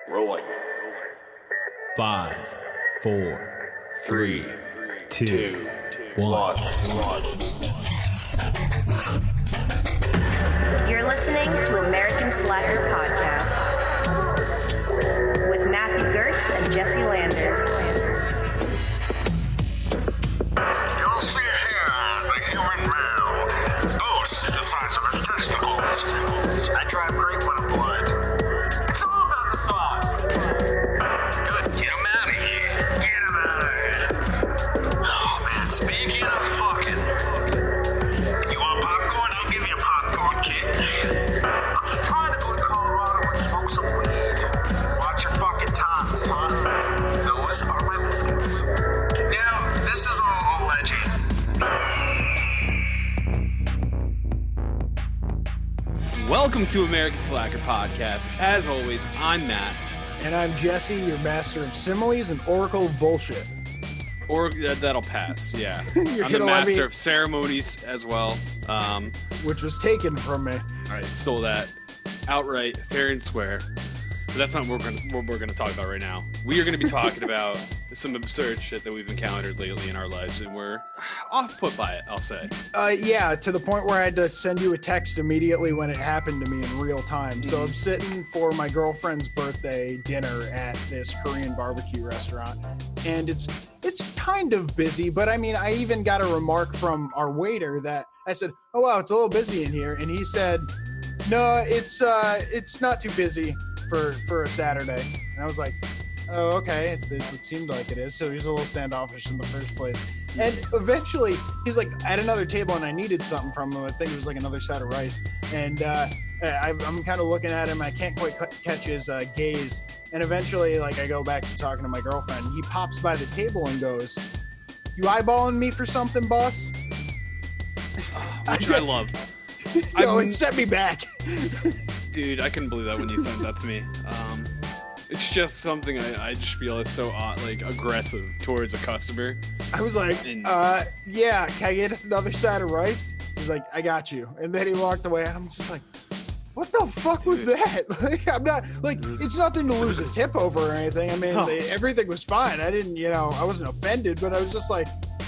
Rolling. 5, 4, 3, 2, 1. You're listening to American Slacker Podcast with Matthew Gertz and Jesse Landers. You'll see here the human male boasts the size of his testicles. I drive great when I'm blood. It's all about the sauce. Good, get him out of here. Get him out of here. Oh man, speaking of fucking, you want popcorn? I'll give you a popcorn kit. I'm just trying to go to Colorado and smoke some weed. Watch your fucking tots, huh? Those are my biscuits. Now, this is all alleged. Welcome to American Slacker Podcast. As always, I'm Matt. And I'm Jesse, your master of similes and oracle of bullshit. Or that'll pass, yeah. You're I'm the gonna let master me- of ceremonies as well. Which was taken from me. I stole that outright, fair and square. But that's not what we're gonna talk about right now. We are gonna be talking about some absurd shit that we've encountered lately in our lives, and we're off-put by it, I'll say. Yeah, to the point where I had to send you a text immediately when it happened to me in real time. So I'm sitting for my girlfriend's birthday dinner at this Korean barbecue restaurant, and it's kind of busy, but I mean, I even got a remark from our waiter that I said, "Oh wow, it's a little busy in here," and he said, "No, it's not too busy for a Saturday." And I was like, "Oh, okay, it seemed like it is." So he was a little standoffish in the first place. And eventually, he's like at another table, and I needed something from him. I think it was like another side of rice. And I'm kind of looking at him. I can't quite catch his gaze. And eventually, like, I go back to talking to my girlfriend. He pops by the table and goes, "You eyeballing me for something, boss?" Which I love. It set me back. Dude, I couldn't believe that when you sent that to me. It's just something I just feel is so like aggressive towards a customer. I was like, yeah, can I get us another side of rice? He's like, "I got you." And then he walked away, and I'm just like, what the fuck was that? Like, I'm not, like, it's nothing to lose a tip over or anything. I mean, everything was fine. I didn't, I wasn't offended, but I was just like,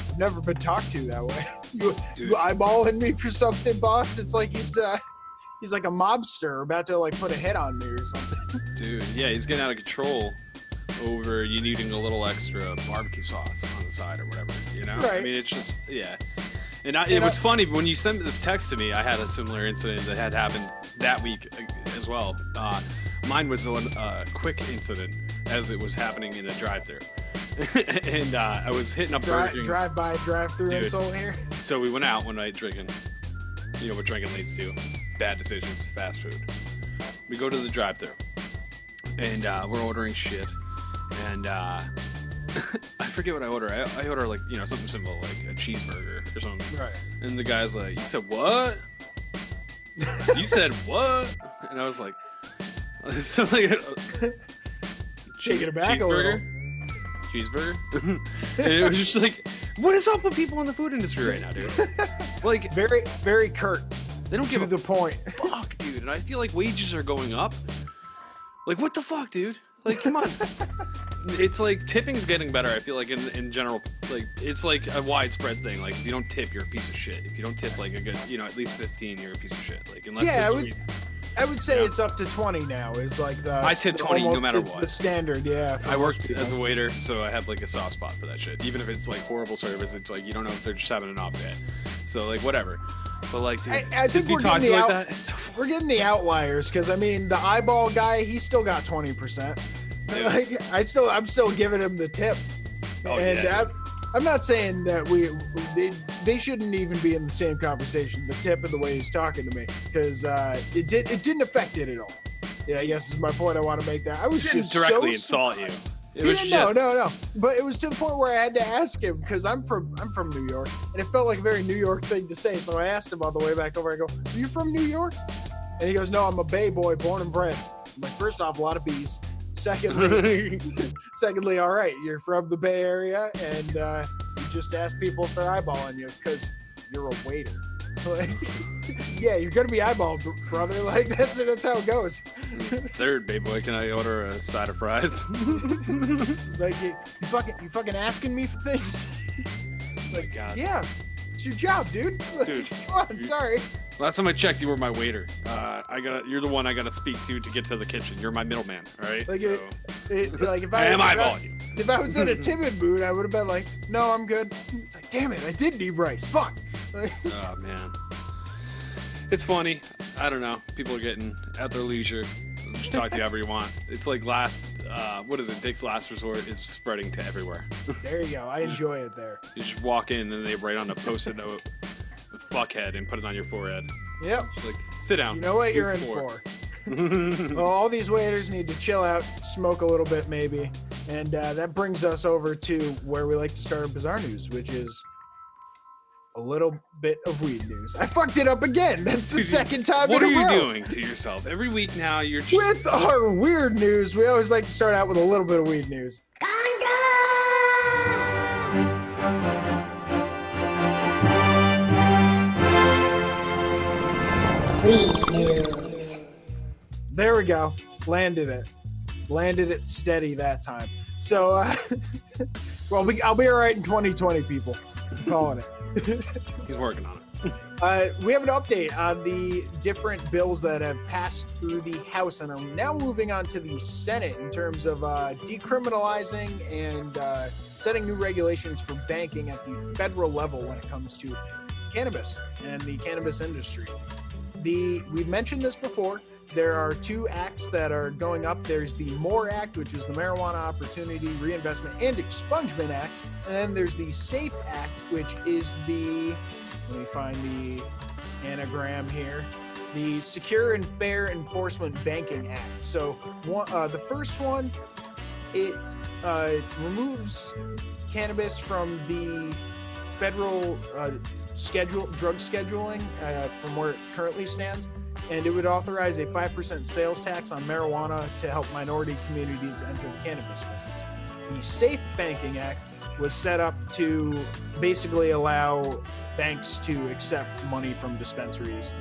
I've never been talked to that way. You eyeballing me for something, boss? It's like he's like a mobster about to like put a hit on me or something. Dude, yeah, he's getting out of control over you needing a little extra barbecue sauce on the side or whatever, Right. I mean, it's just, yeah. And it was funny, when you sent this text to me, I had a similar incident that had happened that week as well. Mine was a quick incident as it was happening in a drive-thru. And I was hitting up Burger King. Drive-by, drive-thru insult here. So we went out one night drinking. You know what drinking leads to. Bad decisions, fast food. We go to the drive-thru. And we're ordering shit. And I forget what I order. I order like, something simple like a cheeseburger or something. Right. And the guy's like, "You said what?" "You said what?" And I was like, so like, Shaking it back a little. Cheeseburger? And it was just like, what is up with people in the food industry right now, dude? Like, Very, very curt. they don't give To a the point. fuck, dude. And I feel like wages are going up. Like, what the fuck, dude? Like, come on. It's like tipping's getting better. I feel like in general, like, it's like a widespread thing. Like, if you don't tip, you're a piece of shit. If you don't tip like a good, at least 15, you're a piece of shit. Like, unless I would say it's up to 20 now. Is like the I tip 20 no matter it's what. the standard, yeah. I worked as a waiter, so I have like a soft spot for that shit. Even if it's like horrible service, it's like you don't know if they're just having an off day. So like whatever. But like, dude, I think to we're be talked getting to the like that, it's so we're getting the outliers because I mean the eyeball guy, he still got 20%. Yeah. Like I'm still giving him the tip. Oh, And yeah. I'm not saying that they shouldn't even be in the same conversation. The tip and the way he's talking to me, because it didn't affect it at all. Yeah, I guess is my point. I want to make that. I was He didn't just directly so insult you. It He was didn't, just no. But it was to the point where I had to ask him because I'm from New York, and it felt like a very New York thing to say. So I asked him on the way back over. I go, "Are you from New York?" And he goes, "No, I'm a Bay boy, born and bred." I'm like, first off, a lot of bees. Secondly, all right, you're from the Bay Area, and you just ask people if they're eyeballing you because you're a waiter. Like, yeah, you're gonna be eyeballed, brother. Like that's how it goes. Third, baby boy, can I order a side of fries? Like you fucking asking me for things. Like, God. yeah, it's your job, dude. Like, Dude, come on, sorry. Last time I checked, you were my waiter. You're the one I gotta speak to get to the kitchen. You're my middleman, all right? Like, So, like if am I eyeballing you. if I was in a timid mood, I would have been like, no, I'm good. It's like, damn it, I did need rice. Fuck. Like, Oh man, it's funny. I don't know. People are getting at their leisure. Just talk to you however you want. It's like Dick's Last Resort is spreading to everywhere. there you go. I enjoy it there. You just walk in and they write on a post-it note, "fuckhead," and put it on your forehead. Yep. Just like, sit down. You know what you're in for. for. Well, all these waiters need to chill out, smoke a little bit maybe, and that brings us over to where we like to start our bizarre news, which is a little bit of weed news. I fucked it up again. That's the second time What are in a you row. doing to yourself? Every week now, you're just... With our weird news, we always like to start out with a little bit of weed news. Weed news. There we go. Landed it steady that time. So, well, I'll be all right in 2020, people. I'm calling it. He's working on it. We have an update on the different bills that have passed through the House and are now moving on to the Senate in terms of decriminalizing and setting new regulations for banking at the federal level when it comes to cannabis and the cannabis industry. We've mentioned this before. There are two acts that are going up. There's the MORE Act, which is the Marijuana Opportunity, Reinvestment, and Expungement Act. And then there's the SAFE Act, which is let me find the anagram here, the Secure and Fair Enforcement Banking Act. So the first one, it removes cannabis from the federal drug scheduling from where it currently stands. And it would authorize a 5% sales tax on marijuana to help minority communities enter the cannabis business. The SAFE Banking Act was set up to basically allow banks to accept money from dispensaries,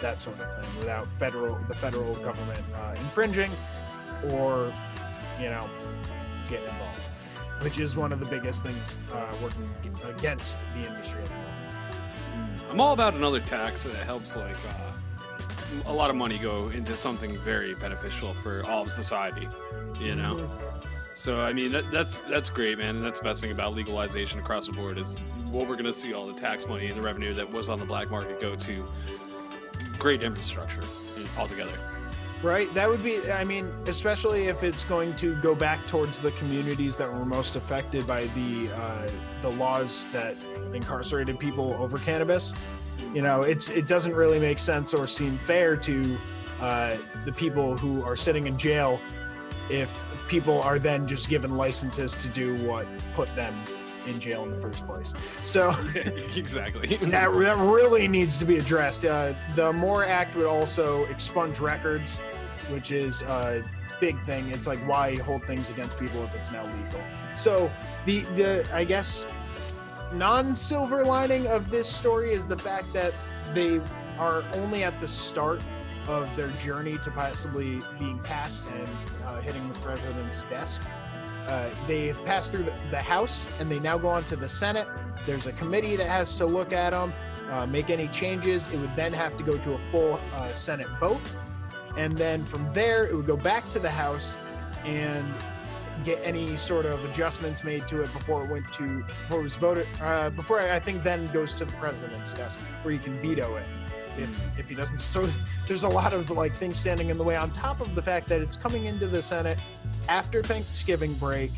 that sort of thing, without the federal government infringing or, getting involved, which is one of the biggest things working against the industry at the moment. I'm all about another tax that helps, a lot of money go into something very beneficial for all of society, So, I mean, that's great, man. And that's the best thing about legalization across the board is what we're going to see all the tax money and the revenue that was on the black market go to great infrastructure altogether. Right? That would be, especially if it's going to go back towards the communities that were most affected by the laws that incarcerated people over cannabis. It doesn't really make sense or seem fair to the people who are sitting in jail if people are then just given licenses to do what put them in jail in the first place. So exactly. that really needs to be addressed. The MORE Act would also expunge records, which is a big thing. It's like, why hold things against people if it's now legal? So the I guess non-silver lining of this story is the fact that they are only at the start of their journey to possibly being passed and hitting the president's desk. They've passed through the House and they now go on to the Senate. There's a committee that has to look at them, make any changes. It would then have to go to a full Senate vote. And then from there, it would go back to the House and get any sort of adjustments made to it before it was voted, before I think then goes to the president's desk where he can veto it if he doesn't. So there's a lot of things standing in the way, on top of the fact that it's coming into the Senate after Thanksgiving break,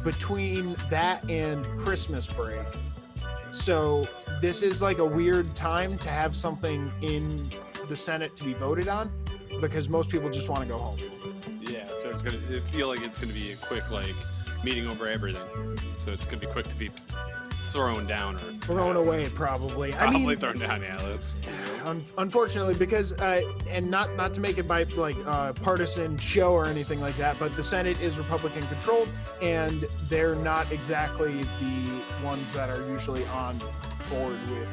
between that and Christmas break. So this is a weird time to have something in the Senate to be voted on, because most people just want to go home. Yeah, so it's gonna feel like it's gonna be a quick meeting over everything. So it's gonna be quick to be thrown down or thrown away, probably. Thrown down. Yeah, that's unfortunately, because and not to make it by partisan show or anything like that, but the Senate is Republican controlled, and they're not exactly the ones that are usually on board with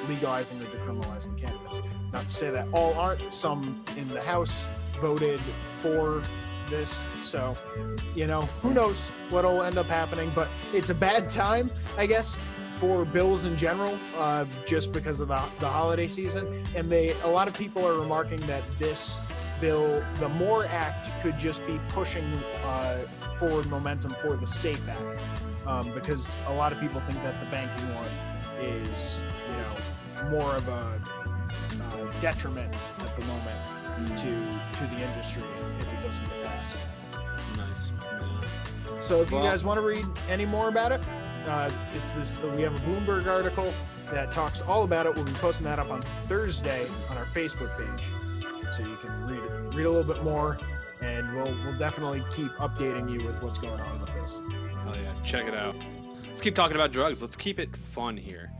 legalizing or decriminalizing cannabis. Not to say that all aren't. Some in the House voted for this, so who knows what'll end up happening. But it's a bad time, I guess, for bills in general, just because of the holiday season. And a lot of people are remarking that this bill, the MORE Act, could just be pushing forward momentum for the SAFE Act, because a lot of people think that the banking one is, more of a detriment at the moment to the industry if it doesn't get passed. Nice. Yeah. So if you guys want to read any more about it, it's this. We have a Bloomberg article that talks all about it. We'll be posting that up on Thursday on our Facebook page, so you can read a little bit more, and we'll definitely keep updating you with what's going on with this. Hell yeah, check it out. Let's keep talking about drugs. Let's keep it fun here.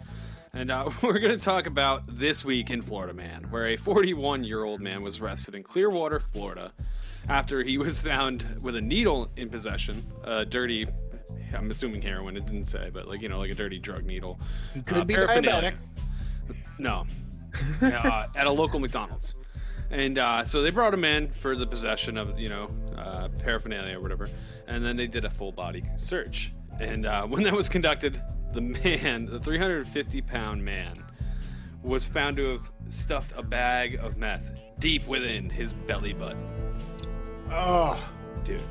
And we're going to talk about this week in Florida, man, where a 41-year-old man was arrested in Clearwater, Florida, after he was found with a needle in possession, dirty, I'm assuming heroin, it didn't say, but like a dirty drug needle. He could be diabetic. No. At a local McDonald's. And so they brought him in for the possession of, paraphernalia or whatever. And then they did a full body search. And when that was conducted, the 350-pound man, was found to have stuffed a bag of meth deep within his belly button. Oh. Dude.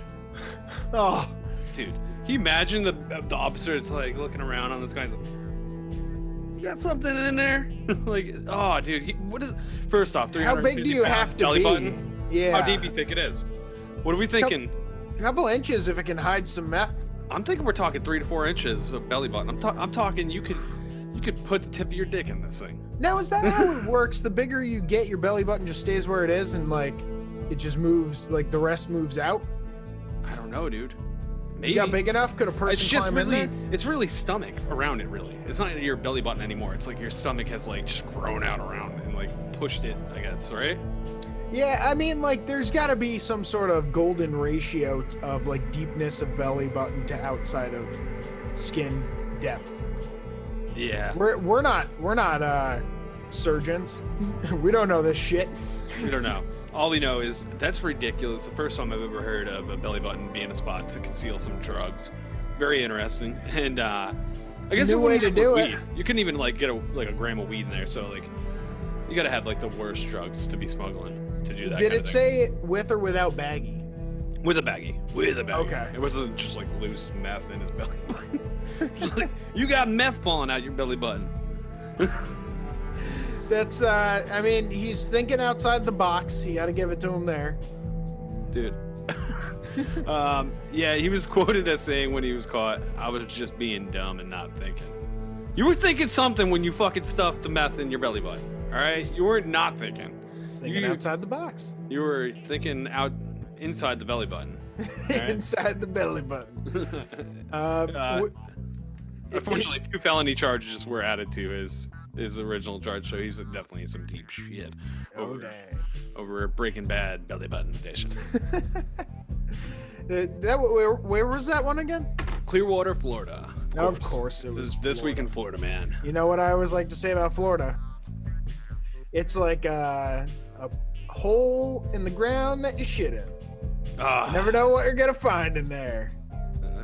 Oh. Dude. Can you imagine the officer is like looking around on this guy's like, you got something in there? Like, oh, dude. First off, 350 How big do you have to belly be? Button? Yeah. How deep do you think it is? What are we thinking? A couple inches if it can hide some meth. I'm thinking we're talking 3 to 4 inches of belly button. I'm talking you could put the tip of your dick in this thing. Now, is that how it works? The bigger you get, your belly button just stays where it is, and like it just moves, like the rest moves out? I don't know, dude. Maybe. You got big enough? Could a person It's just climb really, in there? it's really stomach around it. Really, it's not your belly button anymore. It's like your stomach has like just grown out around and like pushed it. I guess, right? Yeah, I mean, like, there's got to be some sort of golden ratio of like deepness of belly button to outside of skin depth. Yeah. We're not surgeons. We don't know this shit. We don't know. All we know is that's ridiculous. The first time I've ever heard of a belly button being a spot to conceal some drugs. Very interesting. And I guess a new way to do it. Weed. You couldn't even like get a gram of weed in there. So like, you gotta have like the worst drugs to be smuggling to do that. Did kind it of say with or without baggie? With a baggie. With a baggie. Okay. It wasn't just like loose meth in his belly button. Just like, you got meth falling out your belly button. That's, I mean, he's thinking outside the box. You got to give it to him there. Dude. Yeah, he was quoted as saying when he was caught, I was just being dumb and not thinking. You were thinking something when you fucking stuffed the meth in your belly button. All right? You weren't not thinking. He's thinking outside the box. You were thinking inside the belly button. Right? Inside the belly button. Unfortunately, 2 felony charges were added to his original charge, so he's definitely in some deep shit over Breaking Bad belly button edition. Where was that one again? Clearwater, Florida. Of course it was this week in Florida, man. You know what I always like to say about Florida? It's like a hole in the ground that you shit in. You never know what you're gonna find in there.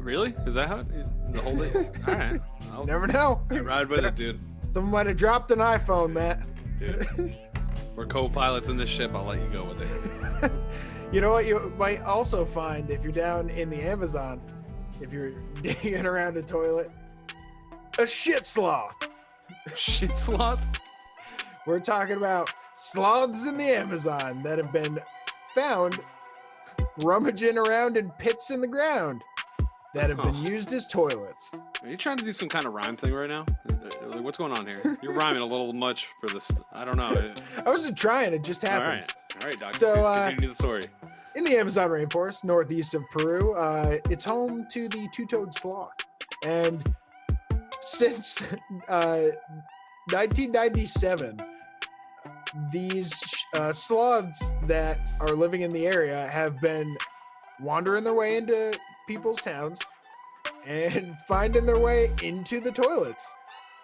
Really? Is that how the whole thing? All right. Never know. I ride with it, dude. Someone might have dropped an iPhone, Matt. Dude. We're co-pilots in this ship. I'll let you go with it. You know what you might also find if you're down in the Amazon, if you're digging around a toilet? A shit sloth. Shit sloth? We're talking about sloths in the Amazon that have been found rummaging around in pits in the ground that have been used as toilets. Are you trying to do some kind of rhyme thing right now? What's going on here? You're rhyming a little much for this. I don't know. I wasn't trying. It just happened. All right, Doc. So, Please continue the story. In the Amazon rainforest, northeast of Peru, it's home to the two-toed sloth. And since 1997, these sloths that are living in the area have been wandering their way into people's towns and finding their way into the toilets.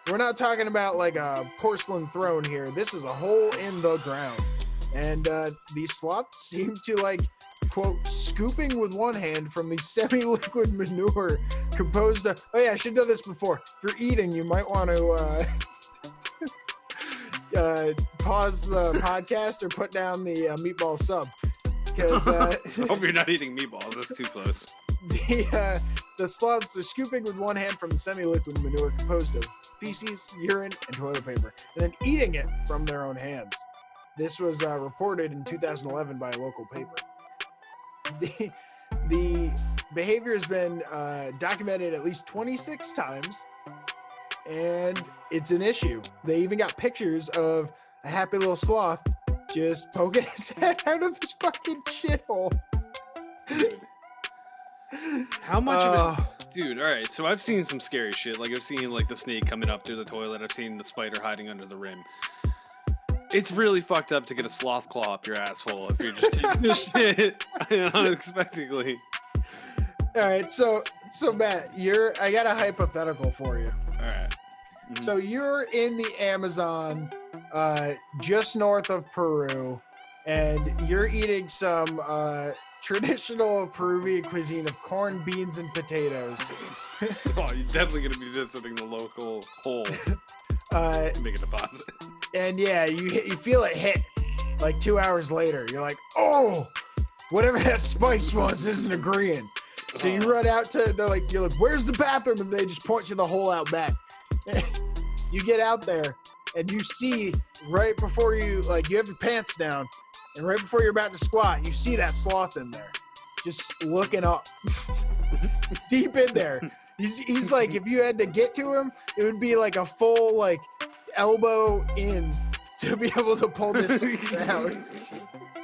We're not talking about like a porcelain throne here. This is a hole in the ground. And these sloths seem to like, quote, scooping with one hand from the semi-liquid manure composed of, oh yeah, I should have done this before. For eating, you might want to pause the podcast or put down the meatball sub. Because I hope you're not eating meatballs. That's too close. The sloths are scooping with one hand from the semi-liquid manure composed of feces, urine, and toilet paper, and then eating it from their own hands. This was reported in 2011 by a local paper. The behavior has been documented at least 26 times, and it's an issue. They even got pictures of a happy little sloth just poking his head out of this fucking shithole. How much of it, dude? All right, so I've seen some scary shit. Like I've seen like the snake coming up through the toilet. I've seen the spider hiding under the rim. It's really fucked up to get a sloth claw up your asshole if you're just taking a shit unexpectedly. All right, so Matt, I got a hypothetical for you. All right. Mm-hmm. So you're in the Amazon, just north of Peru, and you're eating some traditional Peruvian cuisine of corn, beans, and potatoes. Oh, you're definitely gonna be visiting the local hole. Make a deposit. And yeah, you feel it hit like 2 hours later. You're like, oh, whatever that spice was isn't agreeing. So you run out to, you're like, where's the bathroom? And they just point you the hole out back. You get out there and you see right before you have your pants down, and right before you're about to squat, you see that sloth in there, just looking up, deep in there. He's like, if you had to get to him, it would be like a full like elbow in to be able to pull this out.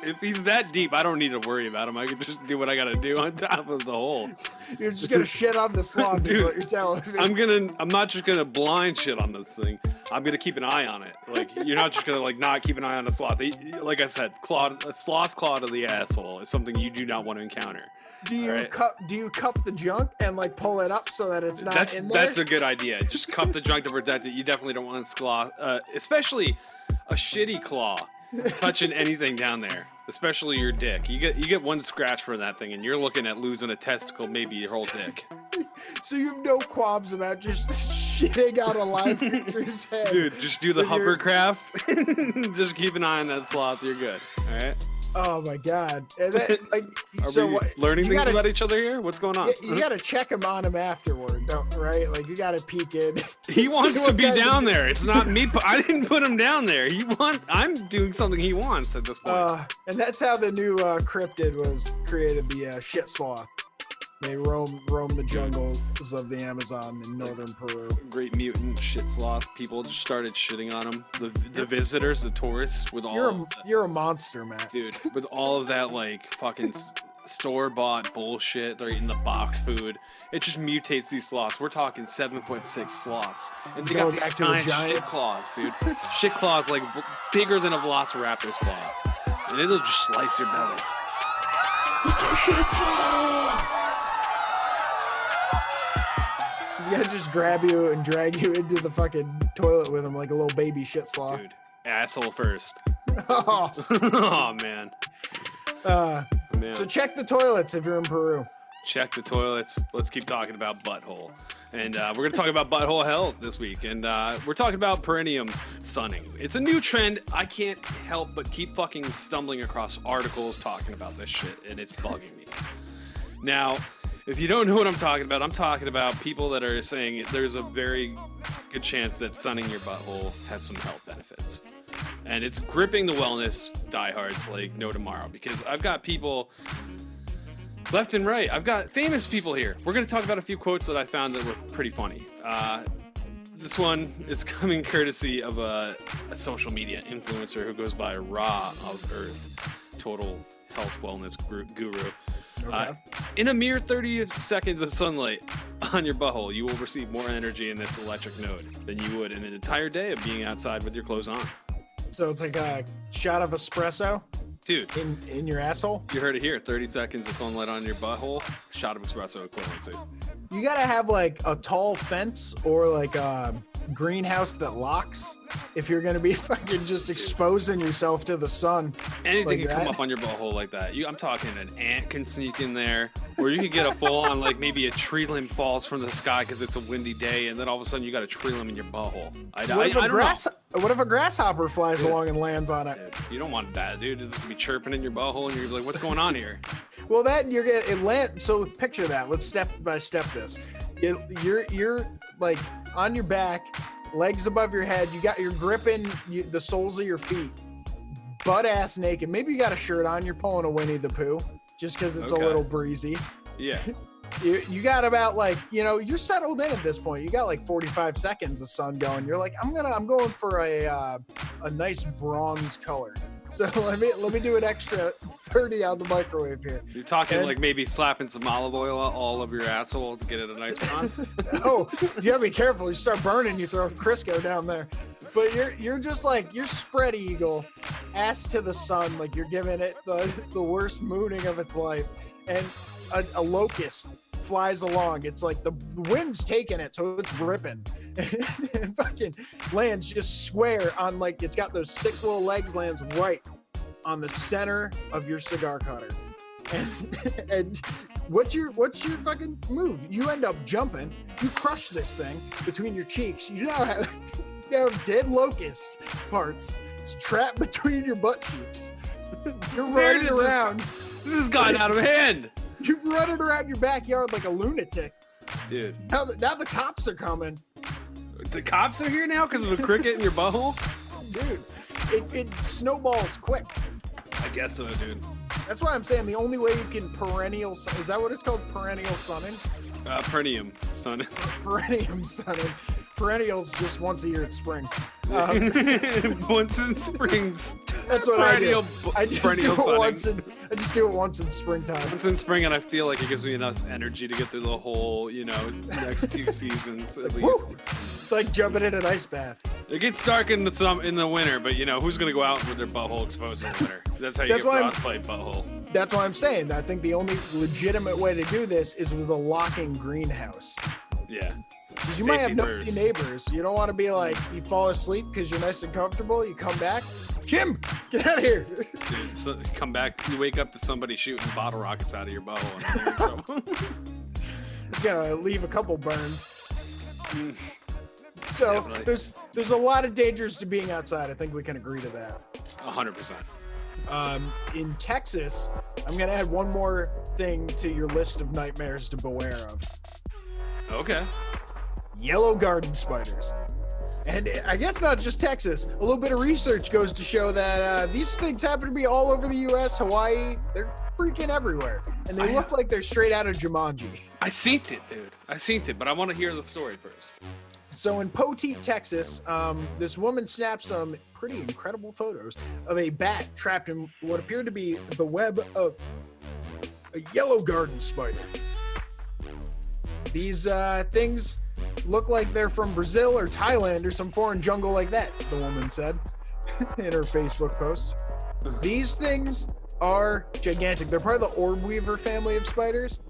If he's that deep, I don't need to worry about him. I can just do what I gotta do on top of the hole. You're just gonna shit on the sloth, is what you're telling me. I'm not just gonna blind shit on this thing. I'm gonna keep an eye on it. Like, you're not just gonna like not keep an eye on a sloth. Like I said, a sloth claw to the asshole is something you do not want to encounter. Do you cup the junk and like pull it up so that it's not in there? That's a good idea. Just cup the junk to protect it. You definitely don't want a sloth, especially a shitty claw touching anything down there, especially your dick. You get one scratch for that thing, and you're looking at losing a testicle, maybe your whole dick. So you have no qualms about just shitting out a live creature's head. Dude, just do the hovercraft. Just keep an eye on that sloth. You're good. All right. Oh my god! And that, Are we learning things about each other here? What's going on? You gotta check him on him afterward, right? Like you gotta peek in. He wants to be down there. It's not me. I didn't put him down there. I'm doing something he wants at this point. And that's how the new cryptid was created. The shit sloth. They roam the jungles of the Amazon in northern Peru. Great mutant shit sloth. People just started shitting on him. The visitors, the tourists, with all you're a monster, Matt. Dude, with all of that like fucking store-bought bullshit. They're eating the box food. It just mutates these sloths. We're talking 7'6" sloths, and they got these giant shit claws, dude. Shit claws like bigger than a velociraptor's claw, and it'll just slice your belly. It's a shit sloth. He's gonna just grab you and drag you into the fucking toilet with him like a little baby shit sloth. Dude, asshole first. Oh, oh man. Man. So check the toilets if you're in Peru. Check the toilets. Let's keep talking about butthole. And we're going to talk about butthole health this week. And we're talking about perineum sunning. It's a new trend. I can't help but keep fucking stumbling across articles talking about this shit. And it's bugging me. Now, if you don't know what I'm talking about people that are saying there's a very good chance that sunning your butthole has some health benefits. And it's gripping the wellness diehards like no tomorrow, because I've got people left and right. I've got famous people here. We're going to talk about a few quotes that I found that were pretty funny. This one is coming courtesy of a social media influencer who goes by Raw of Earth, total health wellness guru. Okay. In a mere 30 seconds of sunlight on your butthole, you will receive more energy in this electric node than you would in an entire day of being outside with your clothes on. So it's like a shot of espresso? Dude. In your asshole? You heard it here. 30 seconds of sunlight on your butthole, shot of espresso equivalency. You gotta have like a tall fence or like a greenhouse that locks if you're going to be fucking just exposing yourself to the sun. Anything like can come that. up on your butthole like that. I'm talking an ant can sneak in there, or you could get a full on, like maybe a tree limb falls from the sky because it's a windy day, and then all of a sudden you got a tree limb in your butthole. I don't know. What if a grasshopper flies along and lands on it? You don't want that, dude. It's gonna be chirping in your butthole, and you're like, "What's going on here?" Well, that you're gonna it land. So picture that. Let's step by step this. You're like on your back, legs above your head. You're gripping the soles of your feet, butt ass naked. Maybe you got a shirt on. You're pulling a Winnie the Pooh just because it's a little breezy. Yeah. You got about like, you're settled in at this point. You got like 45 seconds of sun going. You're like, I'm going for a nice bronze color. So let me do an extra 30 out the microwave here. You're talking like maybe slapping some olive oil all over your asshole to get it a nice bronze. Oh, you gotta be careful. You start burning, you throw Crisco down there. But you're just like, you're spread eagle, ass to the sun, like you're giving it the worst mooning of its life. And a locust flies along. It's like the wind's taking it, so it's ripping. And fucking lands just square on, like, it's got those 6 little legs, lands right on the center of your cigar cutter. And what's your fucking move? You end up jumping. You crush this thing between your cheeks. You now have dead locust parts. It's trapped between your butt cheeks. You're running around. This has gotten out of hand. You're running around your backyard like a lunatic. Dude. Now the cops are coming. The cops are here now because of a cricket in your butthole? Dude, it snowballs quick. I guess so, dude. That's why I'm saying the only way you can perennial, is that what it's called? Perennial sunning? Perennium, son. Perennium sunning. Perennials just once a year at spring. Once in spring. That's what perennial, I do. I just do it once in springtime. Once in spring, and I feel like it gives me enough energy to get through the whole, next 2 seasons at least. Woo! It's like jumping in an ice bath. It gets dark in the winter, but who's gonna go out with their butthole exposed in the winter? That's how you get frostbite butthole. That's why I'm saying. I think the only legitimate way to do this is with a locking greenhouse. Yeah. You might have nosy neighbors. You don't want to be like, you fall asleep because you're nice and comfortable. You come back, Jim, get out of here. Dude, so you come back, you wake up to somebody shooting bottle rockets out of your butthole. And you're in trouble. It's gonna leave a couple burns. So Definitely. there's a lot of dangers to being outside. I think we can agree to that. 100%. In Texas, I'm gonna add one more thing to your list of nightmares to beware of. Okay. Yellow garden spiders. And I guess not just Texas. A little bit of research goes to show that these things happen to be all over the U.S., Hawaii. They're freaking everywhere. And they look like they're straight out of Jumanji. I seen it, dude. I seen it, but I want to hear the story first. So in Poteet, Texas, this woman snapped some pretty incredible photos of a bat trapped in what appeared to be the web of a yellow garden spider. These things look like they're from Brazil or Thailand or some foreign jungle like that, the woman said in her Facebook post. These things are gigantic. They're part of the orb weaver family of spiders,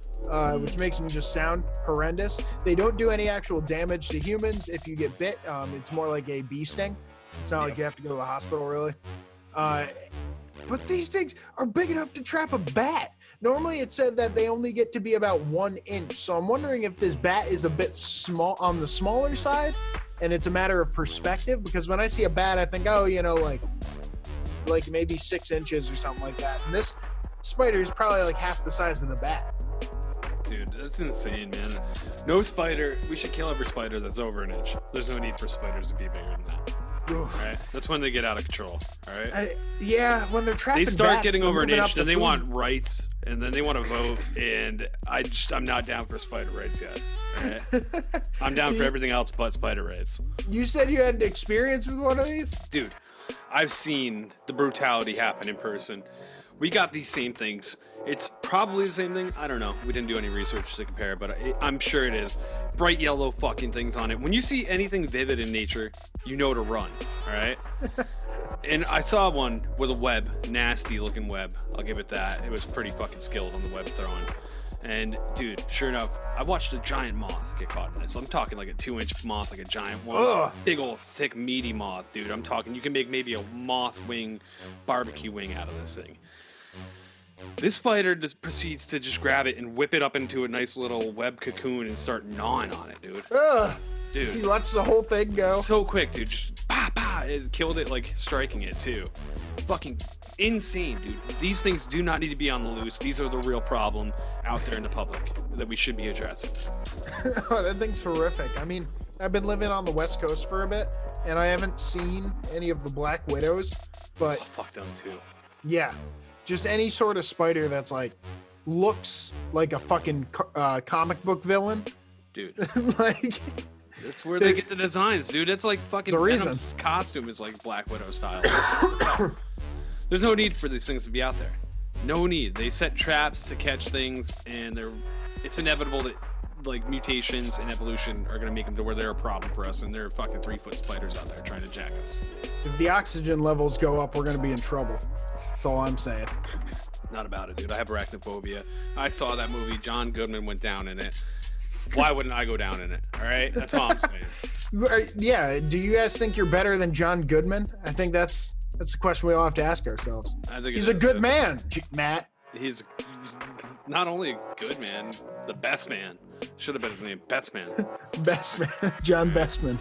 which makes them just sound horrendous. They don't do any actual damage to humans. If you get bit, it's more like a bee sting. It's not like you have to go to the hospital, really. But these things are big enough to trap a bat. Normally it said that they only get to be about 1 inch. So I'm wondering if this bat is a bit small, on the smaller side, and it's a matter of perspective, because when I see a bat, I think, oh, like maybe 6 inches or something like that. And this spider is probably like half the size of the bat. Dude, that's insane, man. No spider. We should kill every spider that's over 1 inch. There's no need for spiders to be bigger than that. All right? That's when they get out of control. All right. When they're trapping they start bats, getting over 1 inch, then they food. want rights, and then they want to vote. And I'm not down for spider rights yet. All right? I'm down for everything else but spider rights. You said you had experience with one of these? Dude, I've seen the brutality happen in person. We got these same things. It's probably the same thing. I don't know. We didn't do any research to compare, but I'm sure it is. Bright yellow fucking things on it. When you see anything vivid in nature, you know to run, all right? And I saw one with a web, nasty looking web. I'll give it that. It was pretty fucking skilled on the web throwing. And dude, sure enough, I watched a giant moth get caught in this. I'm talking like a 2-inch moth, like a giant one. Ugh. Big old thick meaty moth, dude. I'm talking, you can make maybe a moth wing, barbecue wing out of this thing. This spider just proceeds to just grab it and whip it up into a nice little web cocoon and start gnawing on it, dude. Ugh. Dude. You watch the whole thing go. So quick, dude. Just bah, bah. It killed it like striking it too. Fucking insane, dude. These things do not need to be on the loose. These are the real problem out there in the public that we should be addressing. That thing's horrific. I mean, I've been living on the West Coast for a bit, and I haven't seen any of the black widows, but Oh, fuck them too. yeah, just any sort of spider that's like looks like a fucking comic book villain. Dude, Like, that's where they get the designs, dude. It's like fucking The reason. Venom's costume is like Black Widow style. There's no need for these things to be out there. No need. They set traps to catch things, and it's inevitable that like mutations and evolution are gonna make them to where they're a problem for us, and they're fucking 3-foot spiders out there trying to jack us. if the oxygen levels go up, we're gonna be in trouble. That's all I'm saying. Not about it, dude. I have arachnophobia. I saw that movie. John Goodman went down in it. Why wouldn't I go down in it? All right, that's all I'm saying. Yeah. Do you guys think you're better than John Goodman? I think that's the question we all have to ask ourselves. I think He's a good man, Matt. He's not only a good man, the best man. Should have been his name, Best Man. Best man, John Bestman.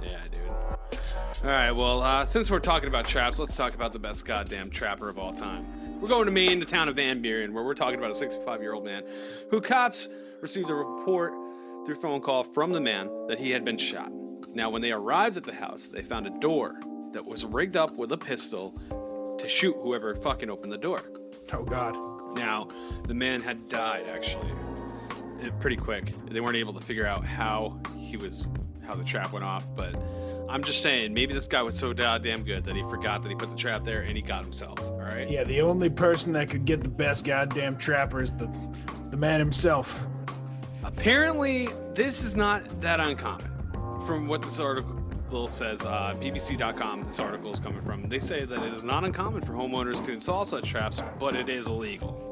Yeah, dude. All right, well, since we're talking about traps, let's talk about the best goddamn trapper of all time. We're going to Maine, the town of Van Buren, where we're talking about a 65-year-old man who cops received a report through phone call from the man that he had been shot. Now, when they arrived at the house, they found a door that was rigged up with a pistol to shoot whoever fucking opened the door. Oh God. Now, the man had died, actually, pretty quick. They weren't able to figure out how the trap went off, but I'm just saying, maybe this guy was so goddamn good that he forgot that he put the trap there and he got himself, all right? Yeah, the only person that could get the best goddamn trapper is the man himself. Apparently, this is not that uncommon. From what this article says, BBC.com, this article is coming from, they say that it is not uncommon for homeowners to install such traps, but it is illegal.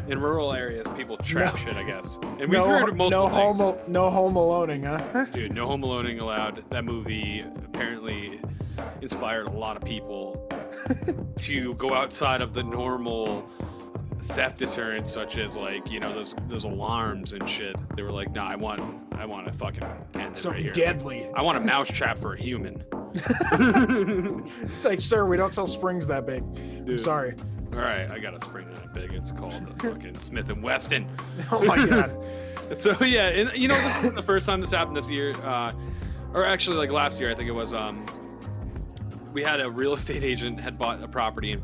In rural areas, people trap shit, I guess. And we've heard of multiple things. No home aloneing, huh? Dude, no home aloneing allowed. That movie apparently inspired a lot of people to go outside of the normal theft deterrents, such as like, you know, those alarms and shit. They were like, nah, I want to fucking end it Something right here. deadly. I want a mouse trap for a human. It's like, sir, we don't sell springs that big. I'm Dude. sorry. All right, I got a spring that big. It's called the fucking Smith & Wesson. Oh my God. So yeah, and you know, this isn't the first time this happened this year, or actually like last year, I think it was. We had a real estate agent had bought a property in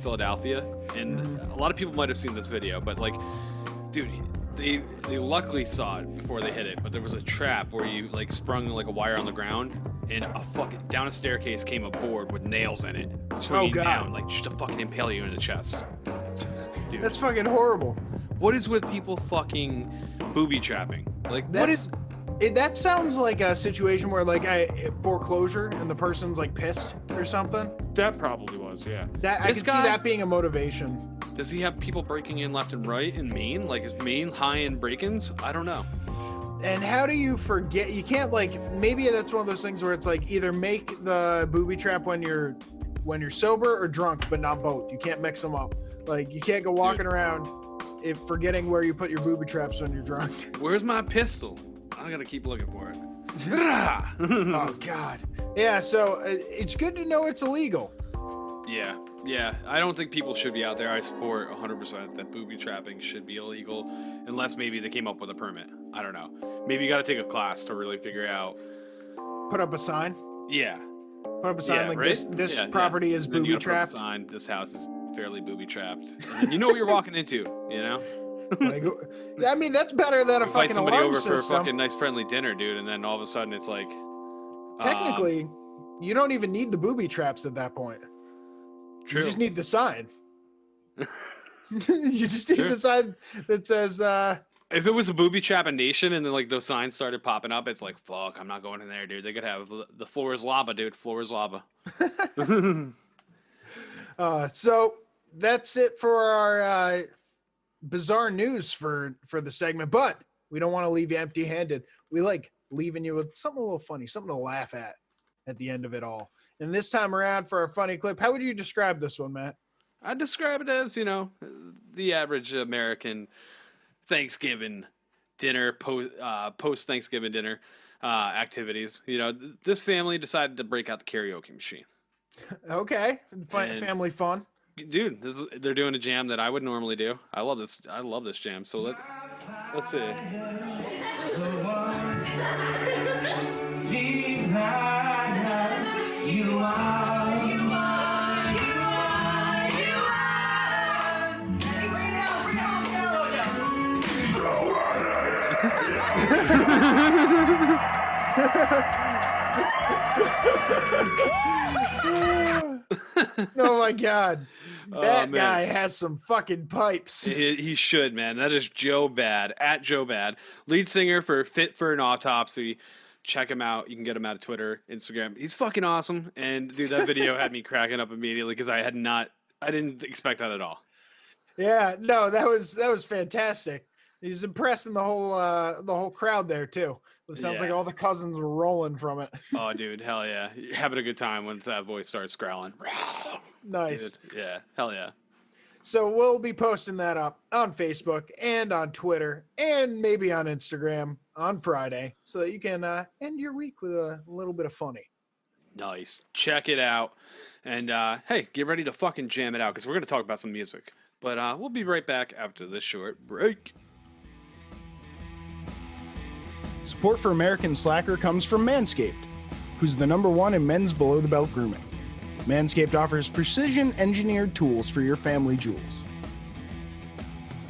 Philadelphia, and a lot of people might have seen this video, but like, dude, they luckily saw it before they hit it, but there was a trap where you like sprung like a wire on the ground, and a fucking down a staircase came a board with nails in it, swinging God. down like just to fucking impale you in the chest. Dude, That's fucking horrible. what is with people fucking booby trapping? Like, what is? That sounds like a situation where like foreclosure and the person's like pissed or something. That probably was, yeah. That I This can see that being a motivation. Does he have people breaking in left and right in Maine? Like, is Maine high in break-ins? I don't know. And how do you forget? You can't like, maybe that's one of those things where it's like either make the booby trap when you're sober or drunk, but not both. You can't mix them up. Like you can't go walking around forgetting where you put your booby traps when you're drunk. Where's my pistol? I gotta keep looking for it. Oh God. Yeah. So it's good to know it's illegal. Yeah. I don't think people should be out there. I support 100% that booby trapping should be illegal, unless maybe they came up with a permit. I don't know. Maybe you got to take a class to really figure out. Put up a sign. Yeah. Put up a sign like right? this property is And then you booby gotta put up a trapped. sign. This house is fairly booby trapped. And you know what you're walking into. You know. Like, I mean, that's better than a Invite fucking somebody alarm over for a system. fucking nice friendly dinner, dude, and then all of a sudden it's like. Technically, you don't even need the booby traps at that point. True. You just need the sign. You just need Sure. the sign that says, If it was a booby trapping nation and then like those signs started popping up, it's like, fuck, I'm not going in there, dude. They could have the floor is lava, dude. Floor is lava. So that's it for our bizarre news for the segment, but we don't want to leave you empty handed. We like leaving you with something a little funny, something to laugh at the end of it all. And this time around for our funny clip, how would you describe this one, Matt? I'd describe it as, the average American Thanksgiving dinner, post Thanksgiving dinner activities. This family decided to break out the karaoke machine. Okay. Family fun. Dude, they're doing a jam that I would normally do. I love this jam. So let's see. Oh my God. That guy has some fucking pipes. He should, man. That is Joe Bad, at Joe Bad, lead singer for Fit for an Autopsy. Check him out. You can get him out of Twitter, Instagram. He's fucking awesome. And dude, that video had me cracking up immediately because I didn't expect that at all. Yeah, no, that was fantastic. He's impressing the whole crowd there too. It sounds like all the cousins were rolling from it. Oh, dude, hell yeah. You're having a good time once that voice starts growling. Nice. Dude, yeah, hell yeah. So we'll be posting that up on Facebook and on Twitter and maybe on Instagram on Friday so that you can end your week with a little bit of funny. Nice. Check it out. And, hey, get ready to fucking jam it out because we're going to talk about some music. But we'll be right back after this short break. Support for American Slacker comes from Manscaped, who's the #1 in men's below-the-belt grooming. Manscaped offers precision-engineered tools for your family jewels.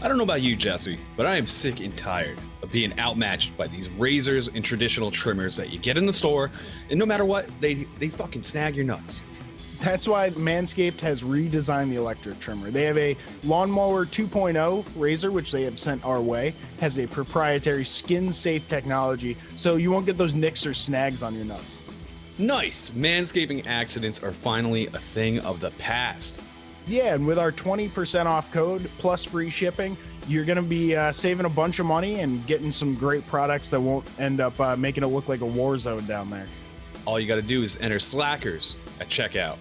I don't know about you, Jesse, but I am sick and tired of being outmatched by these razors and traditional trimmers that you get in the store, and no matter what, they fucking snag your nuts. That's why Manscaped has redesigned the electric trimmer. They have a Lawnmower 2.0 razor, which they have sent our way, has a proprietary skin-safe technology, so you won't get those nicks or snags on your nuts. Nice! Manscaping accidents are finally a thing of the past. Yeah, and with our 20% off code plus free shipping, you're going to be saving a bunch of money and getting some great products that won't end up making it look like a war zone down there. All you got to do is enter Slackers at checkout.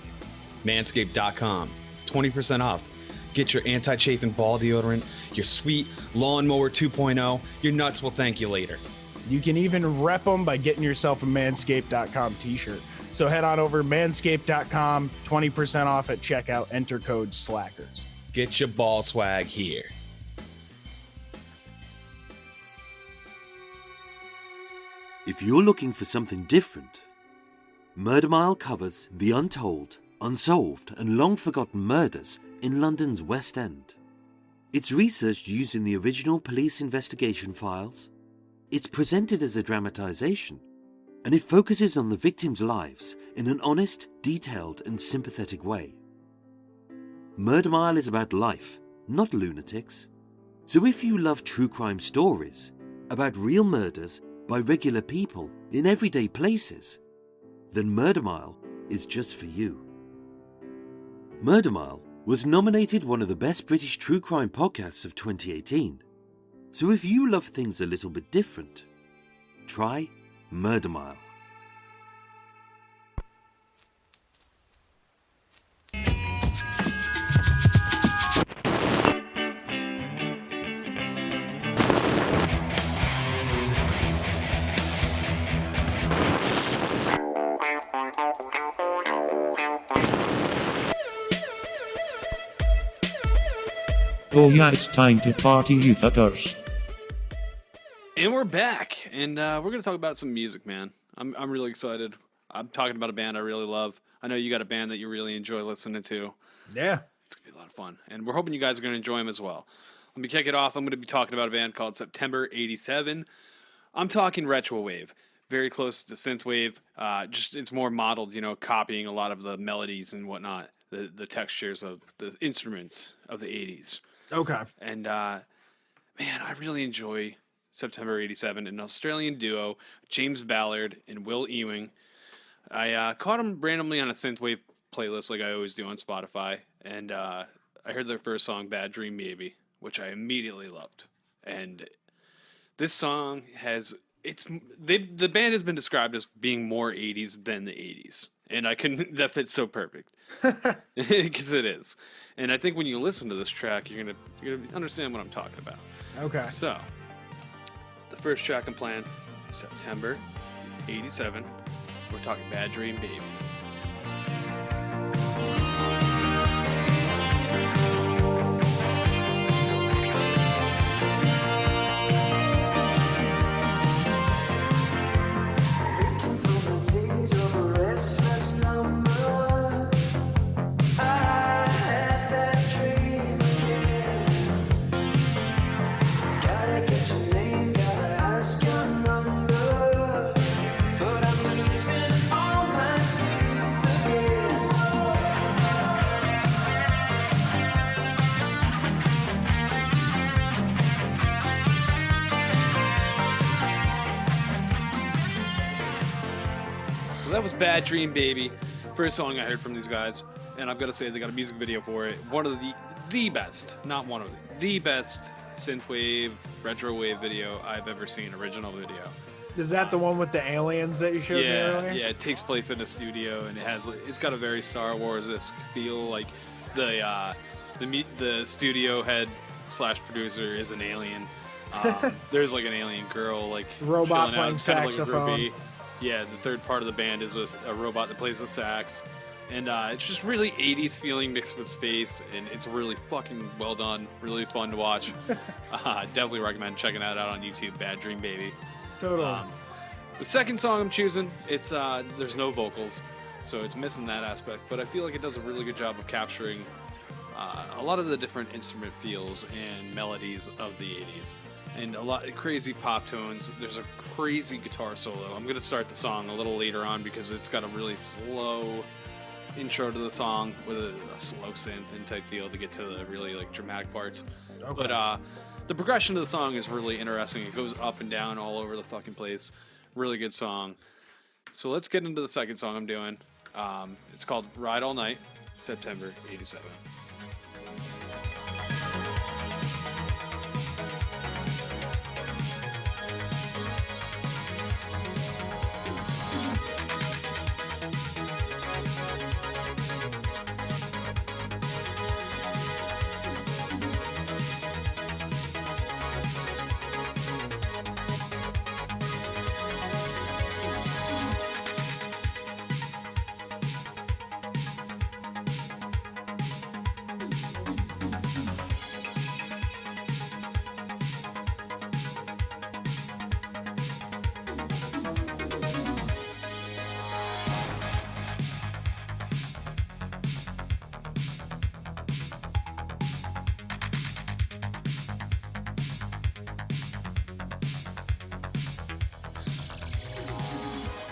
Manscaped.com. 20% off. Get your anti-chafing ball deodorant, your sweet Lawnmower 2.0. Your nuts will thank you later. You can even rep them by getting yourself a Manscaped.com t-shirt. So head on over to Manscaped.com, 20% off at checkout, enter code SLACKERS. Get your ball swag here. If you're looking for something different, Murder Mile covers the untold, unsolved and long-forgotten murders in London's West End. It's researched using the original police investigation files, it's presented as a dramatisation, and it focuses on the victims' lives in an honest, detailed and sympathetic way. Murder Mile is about life, not lunatics. So if you love true crime stories about real murders by regular people in everyday places, then Murder Mile is just for you. Murder Mile was nominated one of the best British true crime podcasts of 2018. So if you love things a little bit different, try Murder Mile. Oh yeah, it's time to party, you fuckers. And we're back, and we're going to talk about some music, man. I'm really excited. I'm talking about a band I really love. I know you got a band that you really enjoy listening to. Yeah. It's going to be a lot of fun, and we're hoping you guys are going to enjoy them as well. Let me kick it off. I'm going to be talking about a band called September 87. I'm talking retro wave, very close to synthwave. Just it's more modeled, copying a lot of the melodies and whatnot, the textures of the instruments of the 80s. Okay. And Man, I really enjoy September 87, an Australian duo, James Ballard and Will Ewing. I caught them randomly on a synthwave playlist like I always do on Spotify, and I heard their first song, Bad Dream Baby, which I immediately loved. And this song the band has been described as being more 80s than the 80s. And that fits so perfect. Because it is. And I think when you listen to this track, you're gonna understand what I'm talking about. Okay. So, the first track I'm playing, September 87. We're talking Bad Dream Baby. That was Bad Dream Baby, first song I heard from these guys, and I've got to say they got a music video for it. One of the best, not one of the best synthwave, retro wave video I've ever seen, original video. Is that the one with the aliens that you showed me earlier? Yeah, it takes place in a studio, and it's got a very Star Wars-esque feel. Like the studio head / producer is an alien. There's like an alien girl, like robot playing saxophone. Kind of like yeah, the third part of the band is a robot that plays the sax. And it's just really 80s feeling mixed with space, and it's really fucking well done, really fun to watch. Definitely recommend checking that out on YouTube, Bad Dream Baby. Totally. The second song I'm choosing, it's there's no vocals, so it's missing that aspect, but I feel like it does a really good job of capturing a lot of the different instrument feels and melodies of the 80s. And a lot of crazy pop tones. There's a crazy guitar solo. I'm going to start the song a little later on because it's got a really slow intro to the song with a slow synth and type deal to get to the really like dramatic parts. Okay. But the progression of the song is really interesting. It goes up and down all over the fucking place. Really good song. So let's get into the second song I'm doing. It's called Ride All Night, September 87.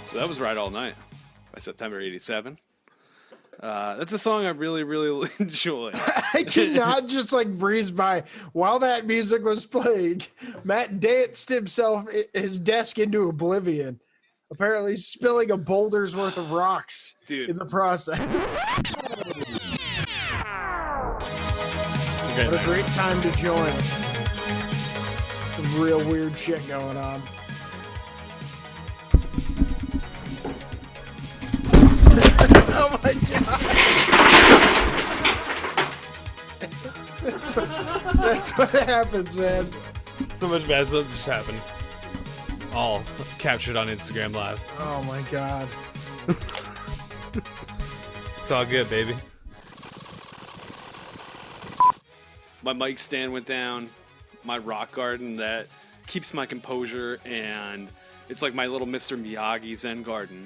So that was Ride All Night by September 87. That's a song I really, really enjoy. I cannot just like breeze by. While that music was playing, Matt danced his desk into oblivion. Apparently spilling a boulder's worth of rocks in the process. What a great time to join. Some real weird shit going on. Oh my god! That's what happens, man. So much bad stuff just happened. All captured on Instagram Live. Oh my god. It's all good, baby. My mic stand went down. My rock garden that keeps my composure, and it's like my little Mr. Miyagi Zen garden.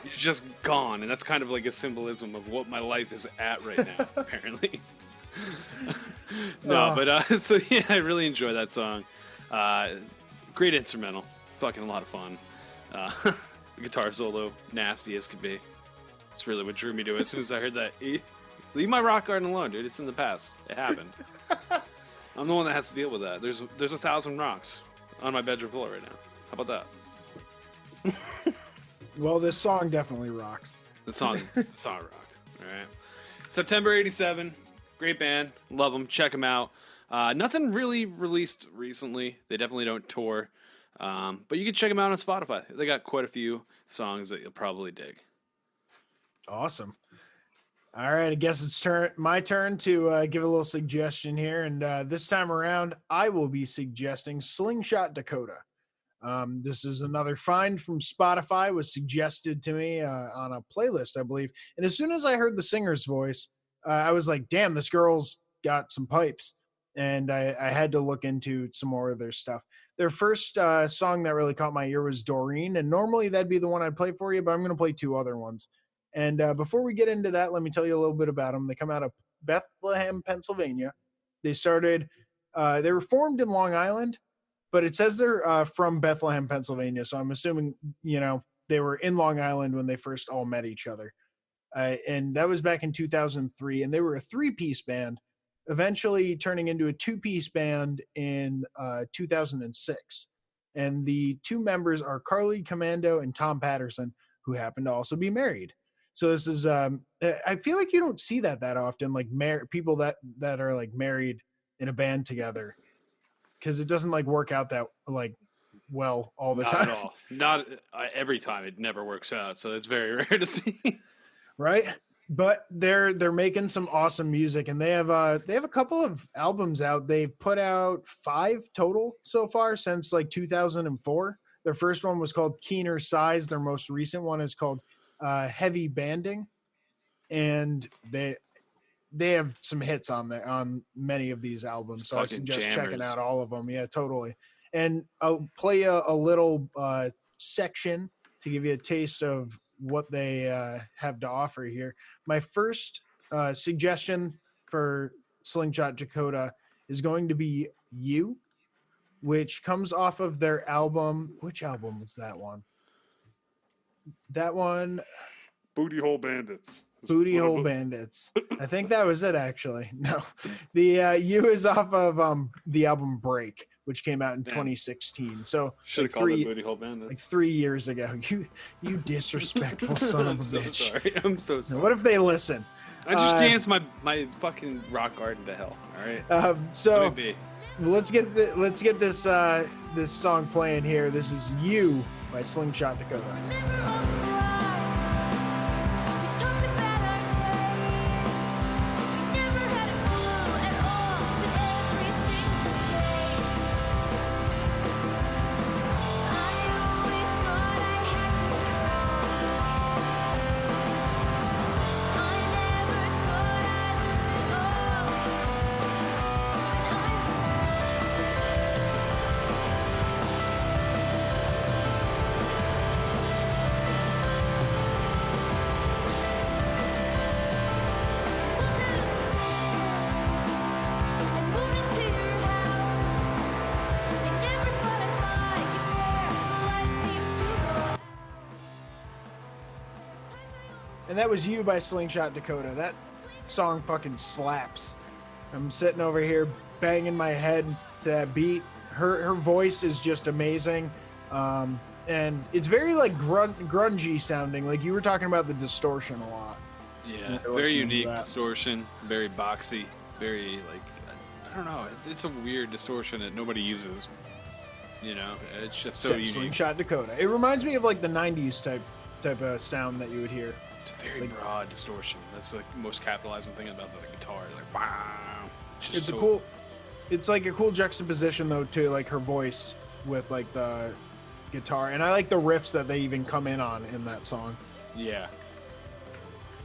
It's just gone, and that's kind of like a symbolism of what my life is at right now, apparently. So yeah, I really enjoy that song. Great instrumental, fucking a lot of fun. The guitar solo, nasty as could be. It's really what drew me to it. As soon as I heard that, leave my rock garden alone, dude. It's in the past. It happened. I'm the one that has to deal with that. There's 1,000 rocks on my bedroom floor right now. How about that? Well, this song definitely rocks. The song rocked. All right. September '87, great band, love them. Check them out. Nothing really released recently. They definitely don't tour, but you can check them out on Spotify. They got quite a few songs that you'll probably dig. Awesome. All right, I guess it's my turn to give a little suggestion here, and this time around, I will be suggesting Slingshot Dakota. This is another find from Spotify, was suggested to me on a playlist, I believe. And as soon as I heard the singer's voice, I was like, damn, this girl's got some pipes. And I had to look into some more of their stuff. Their first song that really caught my ear was Doreen. And normally that'd be the one I'd play for you, but I'm going to play two other ones. And before we get into that, let me tell you a little bit about them. They come out of Bethlehem, Pennsylvania. They were formed in Long Island, but it says they're from Bethlehem, Pennsylvania. So I'm assuming, they were in Long Island when they first all met each other. And that was back in 2003. And they were a 3-piece band, eventually turning into a 2-piece band in 2006. And the two members are Carly Commando and Tom Patterson, who happen to also be married. So this is, I feel like you don't see that often, like people that are like married in a band together, because it doesn't like work out that like well all the time. Not at all. Not every time. It never works out. So it's very rare to see. Right. But they're making some awesome music, and they have a couple of albums out. They've put out 5 total so far since like 2004. Their first one was called Keener Size. Their most recent one is called Heavy Banding, and they have some hits on many of these albums. It's so I suggest jammers. checking out all of them. Yeah, totally. And I'll play a little section to give you a taste of what they have to offer here. My first suggestion for Slingshot Dakota is going to be You, which comes off of their album. Which album was that one? That one, Booty Hole Bandits. Booty Hole Bandits. I think that was it, actually. No, the You is off of the album Break, which came out in 2016. So should have called it Booty Hole Bandits. Like 3 years ago. You disrespectful son of a bitch. Sorry. I'm so sorry. What if they listen? I just danced my fucking rock garden to hell. All right. So Let me be. let's get this this song playing here. This is You by Slingshot Dakota. And that was You by Slingshot Dakota. That song fucking slaps. I'm sitting over here banging my head to that beat. Her voice is just amazing. And it's very like grungy sounding. Like you were talking about the distortion a lot. Yeah, very unique distortion, very boxy, very like, I don't know. It's a weird distortion that nobody uses. It's just so unique. Slingshot Dakota. It reminds me of like the 90s type of sound that you would hear. It's a very broad distortion. That's like the most capitalizing thing about the guitar. Like, wow. It's like a cool juxtaposition though to like her voice with like the guitar, and I like the riffs that they even come in on in that song. Yeah.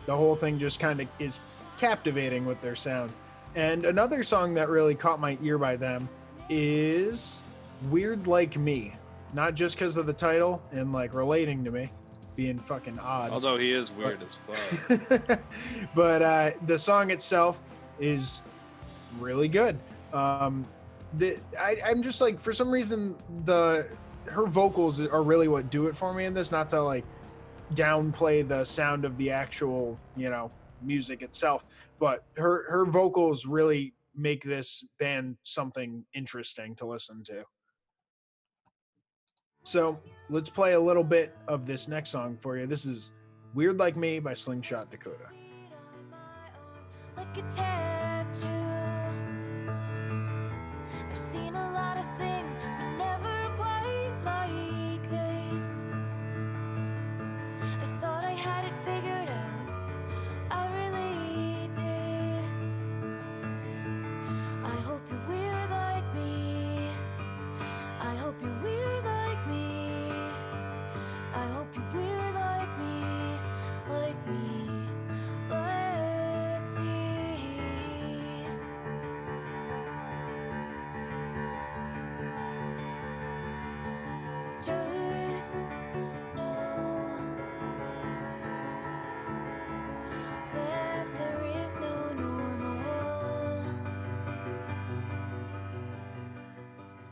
The whole thing just kind of is captivating with their sound. And another song that really caught my ear by them is Weird Like Me. Not just because of the title and like relating to me, being fucking odd. Although he is weird as fuck. But the song itself is really good. I'm just like, for some reason, her vocals are really what do it for me in this. Not to like downplay the sound of the actual, music itself, but her vocals really make this band something interesting to listen to. So let's play a little bit of this next song for you. This is Weird Like Me by Slingshot Dakota. Like a tattoo. I've seen a lot of things, but never quite like this. I thought I had it figured out. I really did. I hope you're weird like me. I hope you're weird like me. I hope you're weird like me. Like me. Let's see. Just know that there is no normal.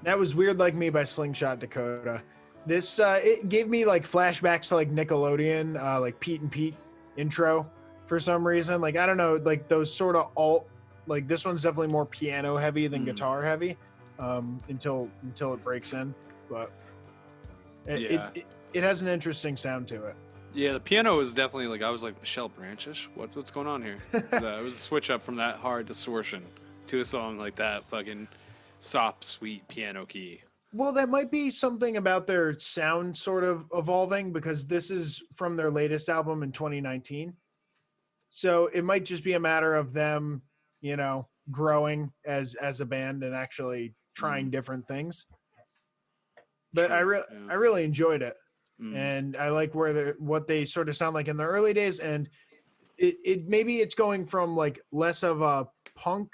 That was Weird Like Me by Slingshot Dakota. This it gave me like flashbacks to like Nickelodeon, like Pete and Pete intro for some reason. Like I don't know, like those sort of alt. Like this one's definitely more piano heavy than guitar heavy, until it breaks in. But it has an interesting sound to it. Yeah, the piano was definitely like I was like Michelle Branchish. What's going on here? It was a switch up from that hard distortion to a song like that fucking soft, sweet piano key. Well, that might be something about their sound sort of evolving because this is from their latest album in 2019. So it might just be a matter of them, you know, growing as a band and actually trying different things. But Sure, I really enjoyed it. And I like what they sort of sound like in the early days, and it maybe it's going from like less of a punk,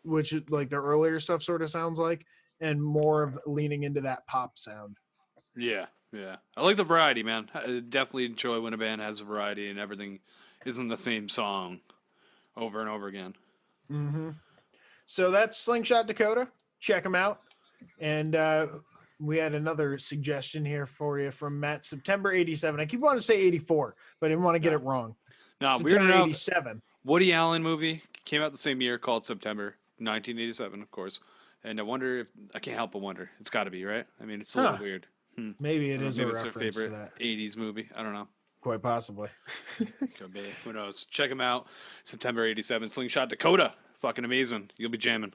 which like their earlier stuff sort of sounds like, and more of leaning into that pop sound. Yeah. I like the variety, man. I definitely enjoy when a band has a variety and everything isn't the same song over and over again. Mm-hmm. So that's Slingshot Dakota. Check them out. And we had another suggestion here for you from Matt, September 87. I keep wanting to say 84, but I didn't want to get it wrong. No, September weird enough. 87. Woody Allen movie came out the same year called September 1987, of course. And I wonder if I can't help but wonder. It's got to be, right? I mean, it's a little weird. Maybe it is maybe a it's their reference to favorite that. 80s movie. I don't know. Quite possibly. Could be. Who knows? Check them out. September 87. Slingshot Dakota. Fucking amazing. You'll be jamming.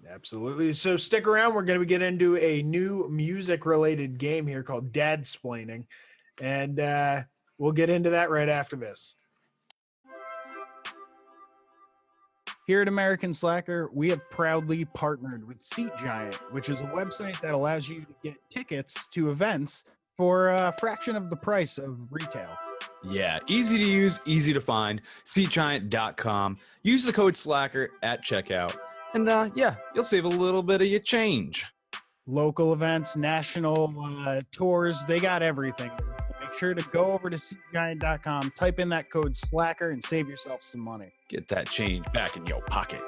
Absolutely. So stick around. We're going to get into a new music-related game here called Dadsplaining. And we'll get into that right after this. Here at American Slacker, we have proudly partnered with Seat Giant, which is a website that allows you to get tickets to events for a fraction of the price of retail. Yeah, easy to use, easy to find. SeatGiant.com. Use the code SLACKER at checkout. And yeah, you'll save a little bit of your change. Local events, national tours, they got everything. Make sure to go over to SeatGiant.com, type in that code SLACKER, and save yourself some money. Get that change back in your pocket.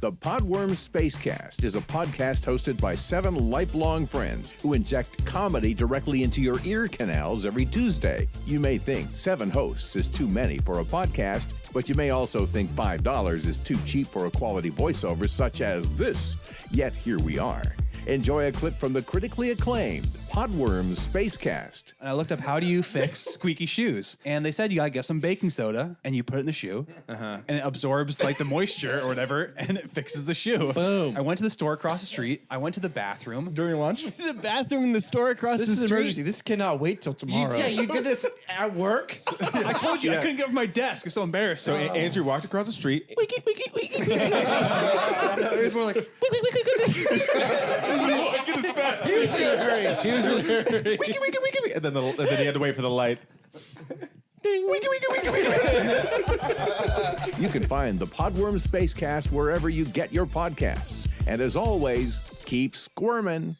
The Podworm Spacecast is a podcast hosted by 7 lifelong friends who inject comedy directly into your ear canals every Tuesday. You may think 7 hosts is too many for a podcast, but you may also think $5 is too cheap for a quality voiceover such as this. Yet here we are. Enjoy a clip from the critically acclaimed Podworm Spacecast. And I looked up how do you fix squeaky shoes, and they said you gotta get some baking soda and you put it in the shoe, and it absorbs like the moisture or whatever, and it fixes the shoe. Boom. I went to the store across the street. I went to the bathroom During lunch? The bathroom in the store across This the is street. emergency. This cannot wait till tomorrow. you did this at work. I told you I couldn't get off my desk. I'm so embarrassed. So Andrew walked across the street. It was more like he was in a hurry. And then he had to wait for the light. You can find the Podworm Spacecast wherever you get your podcasts. And as always, keep squirming.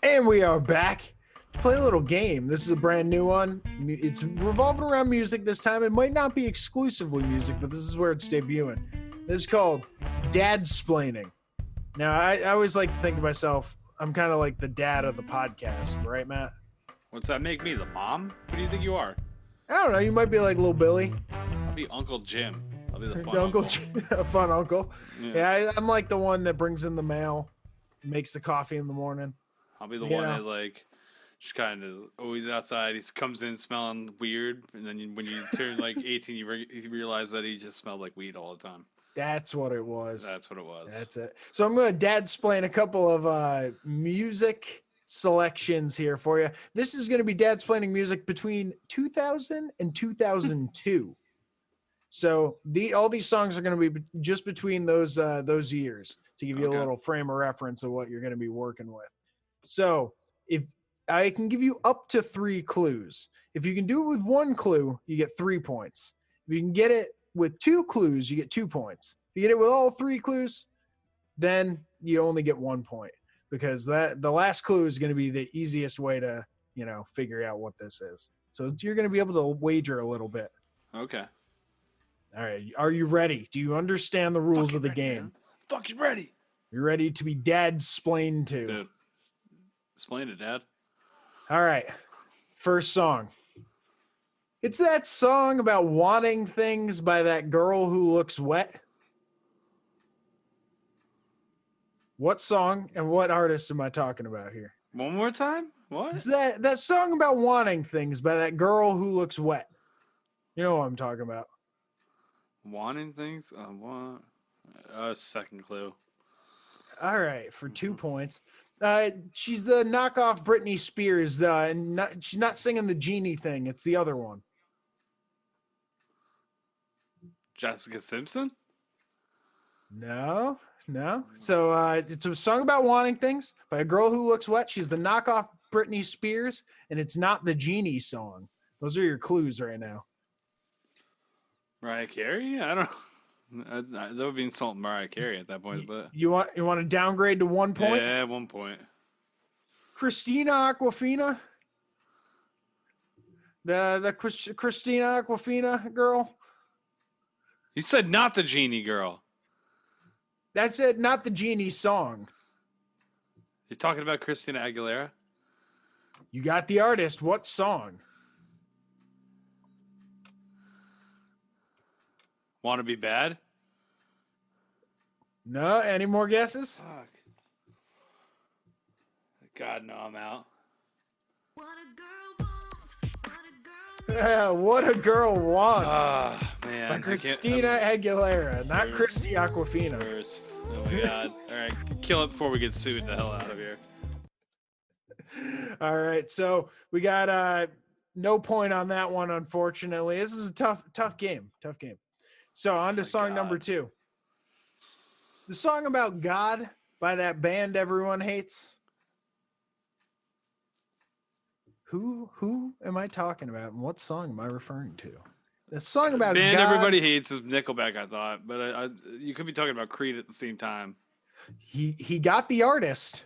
And we are back to play a little game. This is a brand new one. It's revolving around music this time. It might not be exclusively music, but this is where it's debuting. This is called Dad-splaining. Now, I always like to think of myself, I'm kind of like the dad of the podcast, right, Matt? What's that make me? The mom? Who do you think you are? I don't know. You might be like little Billy. I'll be Uncle Jim. I'll be the fun Uncle. uncle. A fun uncle. Yeah. I'm like the one that brings in the mail, makes the coffee in the morning. I'll be the one that like just kind of always outside. He comes in smelling weird, and then when you turn like 18, you realize that he just smelled like weed all the time. That's what it was. That's what it was. That's it. So I'm going to dad-splain a couple of music selections here for you. This is going to be dad-splaining music between 2000 and 2002. So all these songs are going to be just between those years to give you a little frame of reference of what you're going to be working with. So if I can give you up to 3 clues. If you can do it with 1 clue, you get 3 points. If you can get it with 2 clues, you get 2 points. If you get it with all 3 clues, then you only get 1 point, because the last clue is going to be the easiest way to, figure out what this is. So you're going to be able to wager a little bit. Okay. All right. Are you ready? Do you understand the rules Fucking of the ready, game? Man. Fucking ready. You're ready to be dad-splained to. Dude. Explain it, Dad. All right. First song. It's that song about wanting things by that girl who looks wet. What song and what artist am I talking about here? One more time? What? It's that song about wanting things by that girl who looks wet. You know what I'm talking about. Wanting things? Second clue. All right, for 2 points. She's the knockoff Britney Spears. She's not singing the genie thing. It's the other one. Jessica Simpson? No. So it's a song about wanting things by a girl who looks wet. She's the knockoff Britney Spears, and it's not the genie song. Those are your clues right now. Mariah Carey? I don't know. That would be insulting Mariah Carey at that point, but You want to downgrade to 1 point? Yeah, 1 point. Christina Aquafina. The Christina Aquafina girl. You said not the genie girl. That's it, not the genie song. You're talking about Christina Aguilera? You got the artist. What song? Want to be bad? No, any more guesses? Fuck. God, no, I'm out. What a Girl Wants. Man. By Christina Aguilera, not Christy Aquafina. First. Oh my God. All right, kill it before we get sued the hell out of here. All right, so we got no point on that one, unfortunately. This is a tough game. So on to song number 2. The song about God by that band everyone hates. Who am I talking about, and what song am I referring to? The song about band God. everybody hates is Nickelback, I thought, but you could be talking about Creed at the same time. He got the artist.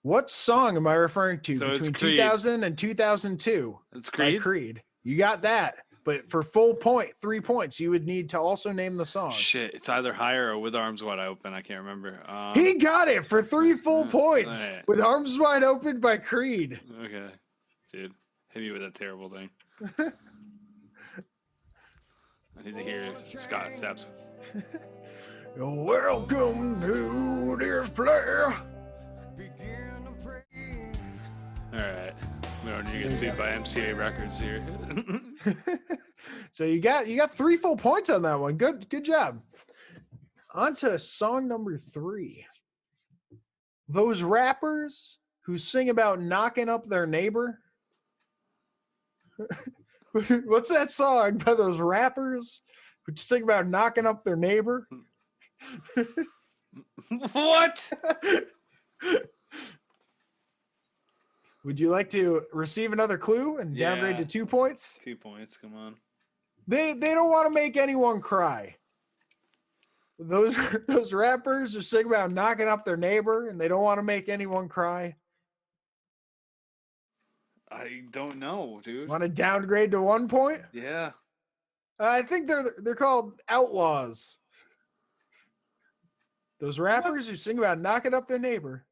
What song am I referring to between 2000 and 2002? It's Creed. By Creed. You got that. But for full point, 3 points, you would need to also name the song. Shit, it's either Higher or With Arms Wide Open. I can't remember. He got it for 3 full points. Right. With Arms Wide Open by Creed. Okay. Dude, hit me with that terrible thing. I need to hear Scott Stapp. Welcome to this place. All right. We don't need to get sued by MCA Records here. So you got 3 full points on that one. Good job. On to song number 3. Those rappers who sing about knocking up their neighbor. What's that song by those rappers who sing about knocking up their neighbor? What? Would you like to receive another clue and downgrade to 2 points? 2 points, come on. They don't want to make anyone cry. Those rappers who sing about knocking up their neighbor and they don't want to make anyone cry. I don't know, dude. Want to downgrade to 1 point? Yeah. I think they're called Outlaws. Those rappers who sing about knocking up their neighbor.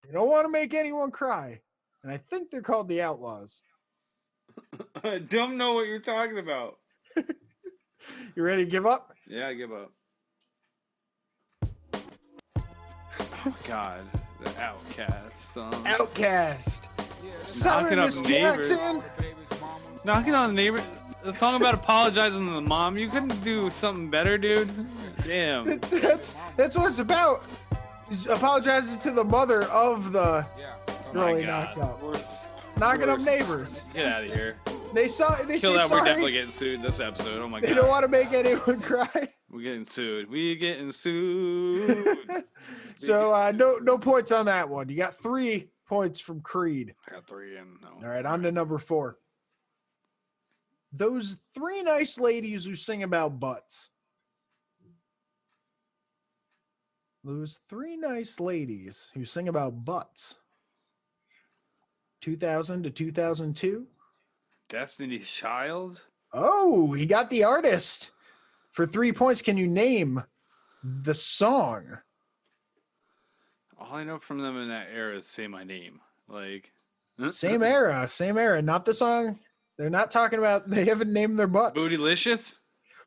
They don't want to make anyone cry. And I think they're called the Outlaws. I don't know what you're talking about. You ready to give up? Yeah, I give up. Oh, God. The Outcast song. Outcast. Knocking up Miss neighbors. Jackson. Knocking on neighbors. The song about apologizing to the mom. You couldn't do something better, dude. Damn. That's what it's about. He's apologizing to the mother of the girl he knocked up. Knocking up neighbors. Get out of here. They Kill say that. sorry. We're definitely getting sued this episode. Oh my God. They don't want to make anyone cry. We're getting sued. We getting sued. So no points on that one. You got 3 points from Creed. I got 3 and no. All right, on to number 4. Those 3 nice ladies who sing about butts. Those 3 nice ladies who sing about butts. 2000 to 2002. Destiny's Child? Oh, he got the artist. For 3 points, can you name the song? All I know from them in that era is Say My Name. Like Same era. Not the song. They're not talking about, they haven't named their butts. Bootylicious?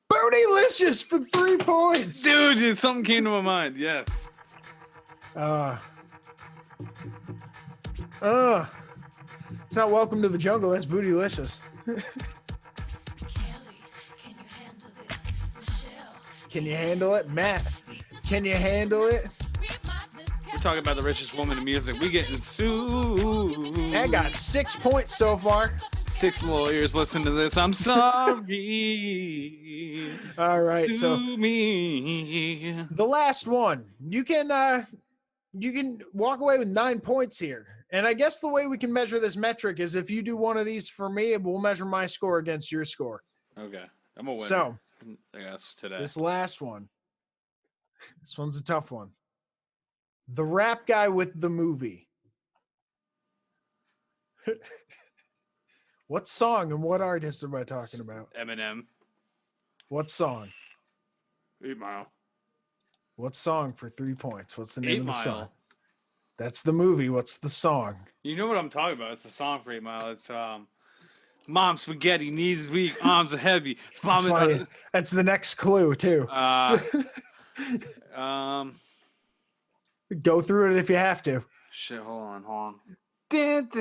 Bootylicious for 3 points. Dude, something came to my mind. Yes. It's not Welcome to the Jungle. That's Bootylicious. Can you handle it? Matt, can you handle it? We're talking about the richest woman in music. We getting sued. I got 6 points so far. 6 lawyers listen to this. I'm sorry. All right, so me. the last one. You can walk away with 9 points here. And I guess the way we can measure this metric is if you do one of these for me, we'll measure my score against your score. Okay. I'm a winner. So, I guess today. this last one. This one's a tough one. The rap guy with the movie. What song and what artist am I talking about? Eminem. What song? 8 Mile. What song for 3 points? What's the name 8 of the Mile. song? That's the movie. What's the song? You know what I'm talking about. It's the song for 8 Mile. It's Mom spaghetti, knees weak, arms are heavy. It's That's funny. That's the next clue too. Go through it if you have to. Shit, hold on. I'd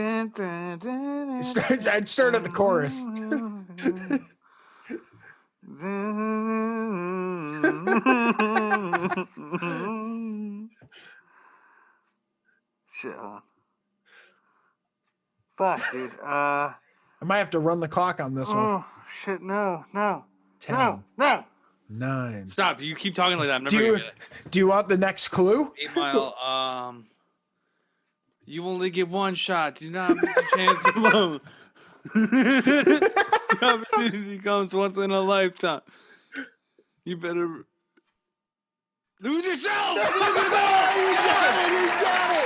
start at the chorus. Shit, hold on. Fuck, dude. I might have to run the clock on this one. Oh, shit, no. 10, No. 9. Stop. You keep talking like that. I'm never going to get it. Do you want the next clue? 8 Mile, you only get one shot. Do not miss a chance alone. The opportunity comes once in a lifetime. You better lose yourself. You got it.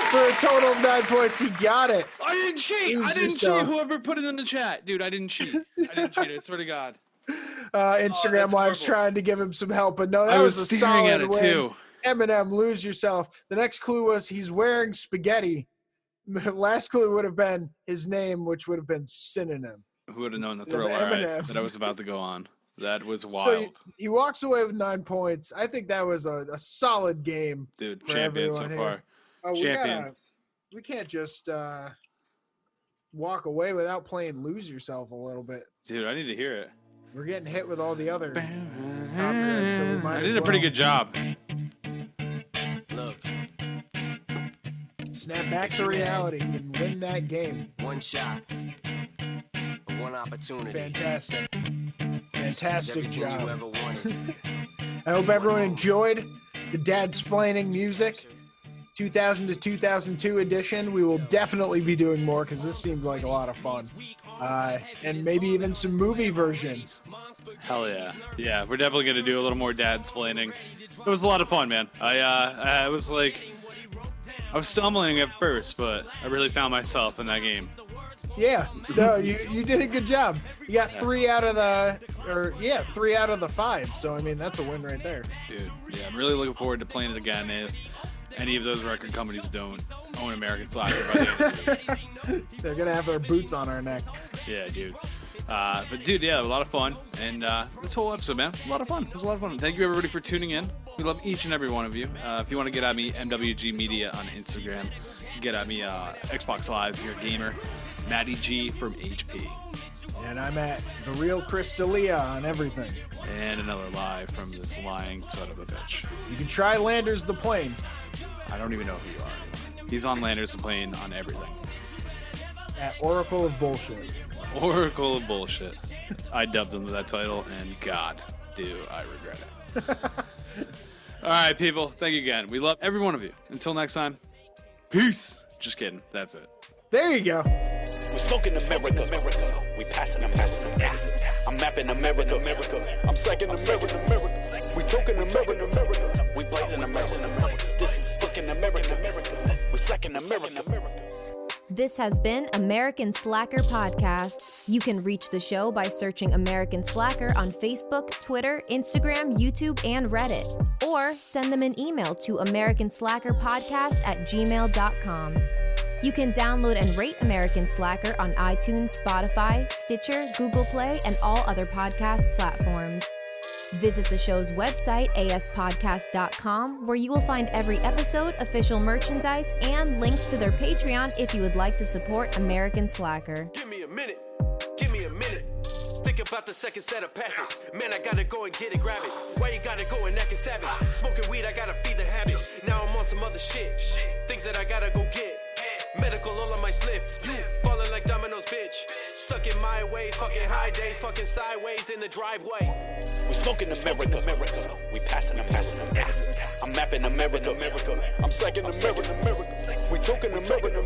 For a total of 9 points, he got it. I didn't cheat. Lose I didn't yourself. cheat. Whoever put it in the chat, dude, I didn't cheat. I swear to God. Instagram that's Live's horrible. trying to give him some help, but no, that I was was a staring solid at it win. too. Eminem, lose yourself. The next clue was he's wearing spaghetti. The last clue would have been his name, which would have been synonym. Who would have known the thriller Eminem. that I was about to go on? That was So wild, he walks away with 9 points. I think that was a solid game. dude. for Champion so everyone far. here. Champion. We can't just walk away without playing "Lose Yourself" a little bit. Dude, I need to hear it. We're getting hit with all the other copyrights, so we might I as did a pretty well. good job. Look, Snap back to reality and win that game. one shot, one opportunity. Fantastic. It's Fantastic everything you job. ever wanted. I hope everyone enjoyed the Dad-splaining music 2000 to 2002 edition. We will definitely be doing more because this seems like a lot of fun. And maybe even some movie versions. Hell yeah. Yeah, we're definitely going to do a little more dad-splaining. It was a lot of fun, man. I was like, I was stumbling at first, but I really found myself in that game. Yeah, no, you did a good job. You got 3 out of the 5. So I mean, that's a win right there. Dude, yeah, I'm really looking forward to playing it again if any of those record companies don't own American Slacker by the end of the year. They're gonna have their boots on our neck. Yeah, dude. But dude, yeah, a lot of fun. And this whole episode, man, a lot of fun. It was a lot of fun. Thank you everybody for tuning in. We love each and every one of you. If you want to get at me, MWG Media on Instagram. You can get at me Xbox Live if you're a gamer. Matty G from HP. And I'm at The Real Chris D'Elia on everything. And another lie from this lying son of a bitch. You can try Landers the Plane. I don't even know who you are. He's on Landers the Plane on everything. At Oracle of Bullshit. Oracle of Bullshit. I dubbed him to that title, and God, do I regret it. All right, people. Thank you again. We love every one of you. Until next time, peace. Just kidding. That's it. There you go. We're smoking America. We passing America. I'm mapping America. I'm psyching America. We talking America. We blazing America. This is fucking America. We're slacking America. This has been American Slacker Podcast. You can reach the show by searching American Slacker on Facebook, Twitter, Instagram, YouTube, and Reddit. Or send them an email to americanslackerpodcast@gmail.com. You can download and rate American Slacker on iTunes, Spotify, Stitcher, Google Play, and all other podcast platforms. Visit the show's website, aspodcast.com, where you will find every episode, official merchandise, and links to their Patreon if you would like to support American Slacker. Give me a minute. Think about the seconds that are passing. Man, I gotta go and get it, grab it. Why you gotta go and act savage? Smoking weed, I gotta feed the habit. Now I'm on some other shit. Things that I gotta go get. Medical all on my slip. You falling like dominoes, bitch. Stuck in my ways, fucking high days, fucking sideways in the driveway. We smoking America. We passing America. I'm mapping America. I'm psyching America. We talking America.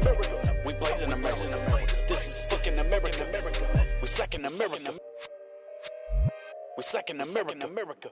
We blazing America. This is fucking America. We're slacking America. We're slacking America.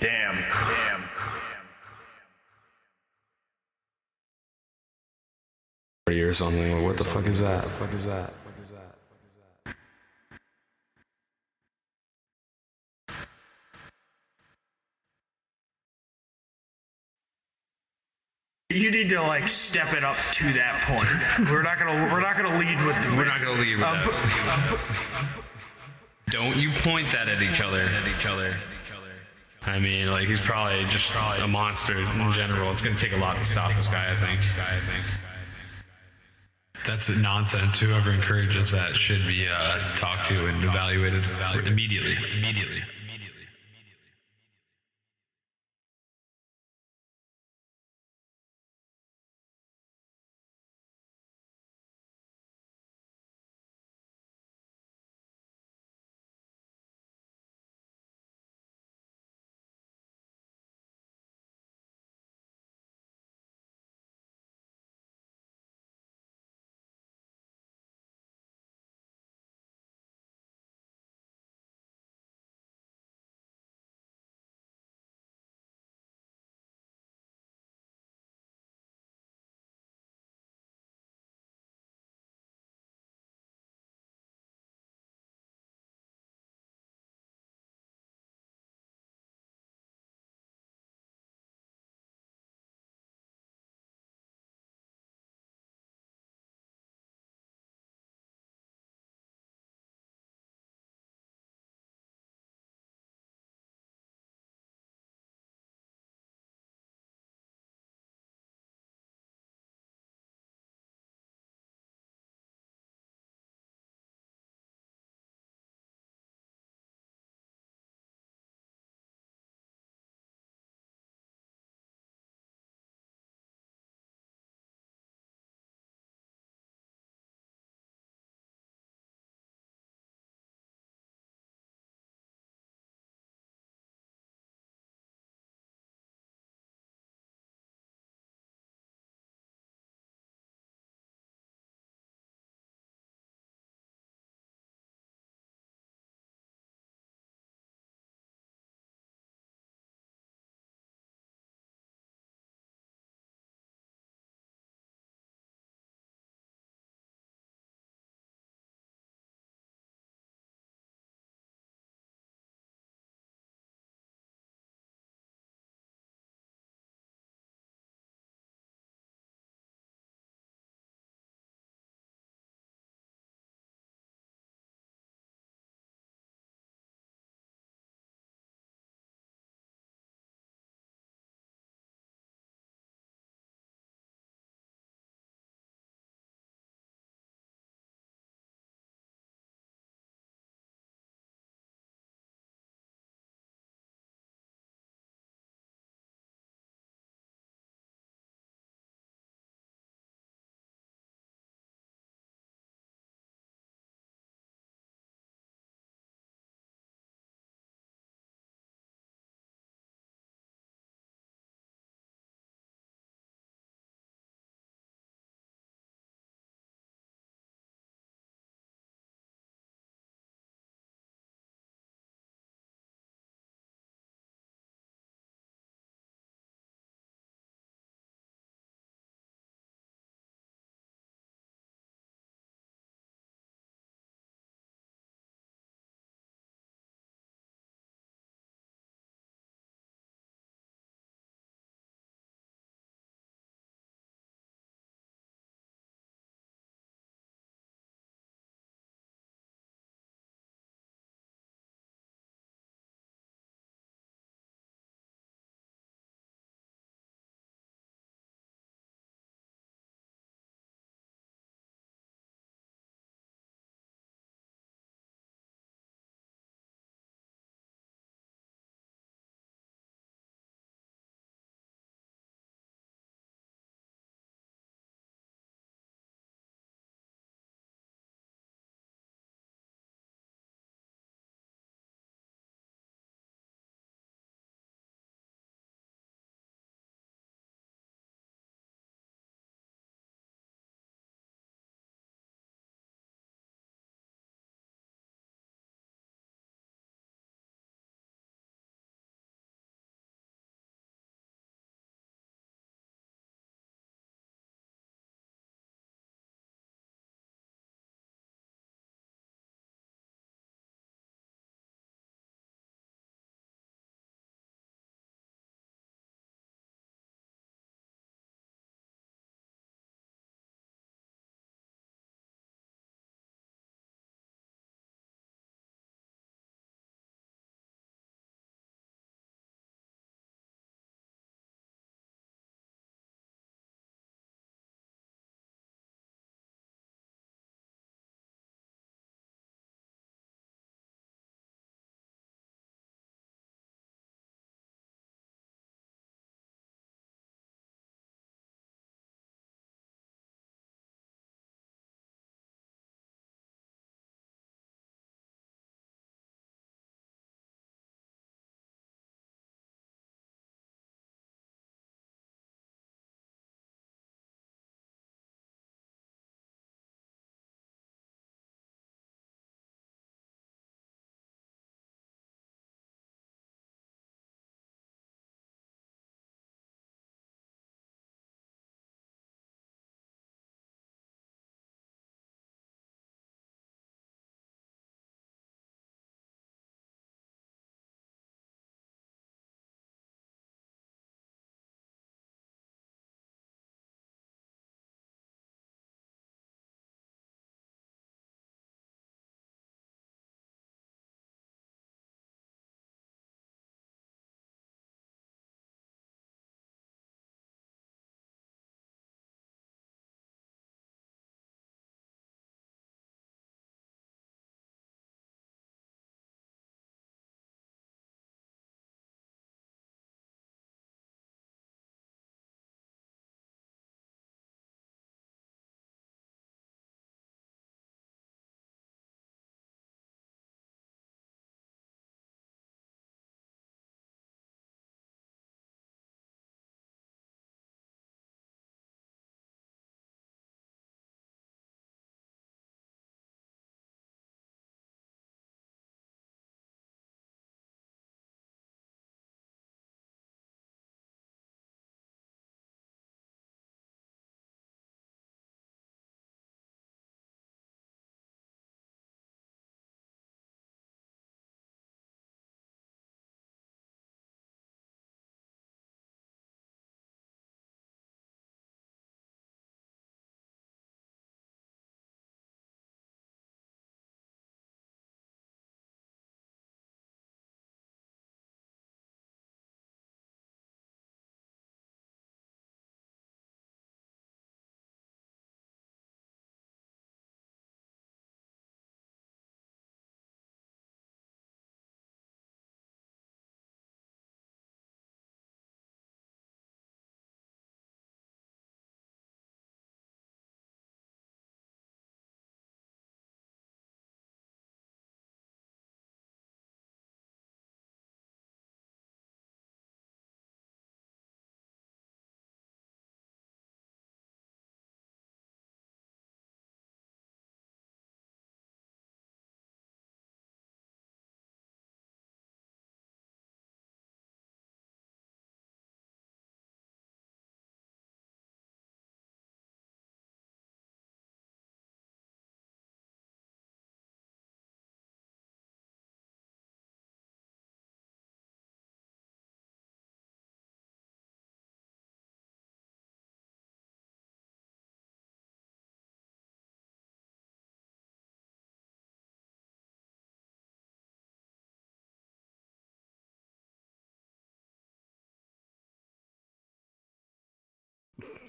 Damn. Or something. What the fuck is that? You need to like step it up to that point. We're not gonna lead with the. We're not gonna lead with that. Don't you point that at each other. I mean, like, he's probably just a monster in general. It's gonna take a lot to stop this guy, I think. That's nonsense. Whoever encourages that should be talked to and evaluated immediately.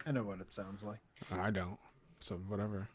I know what it sounds like. I don't. So whatever.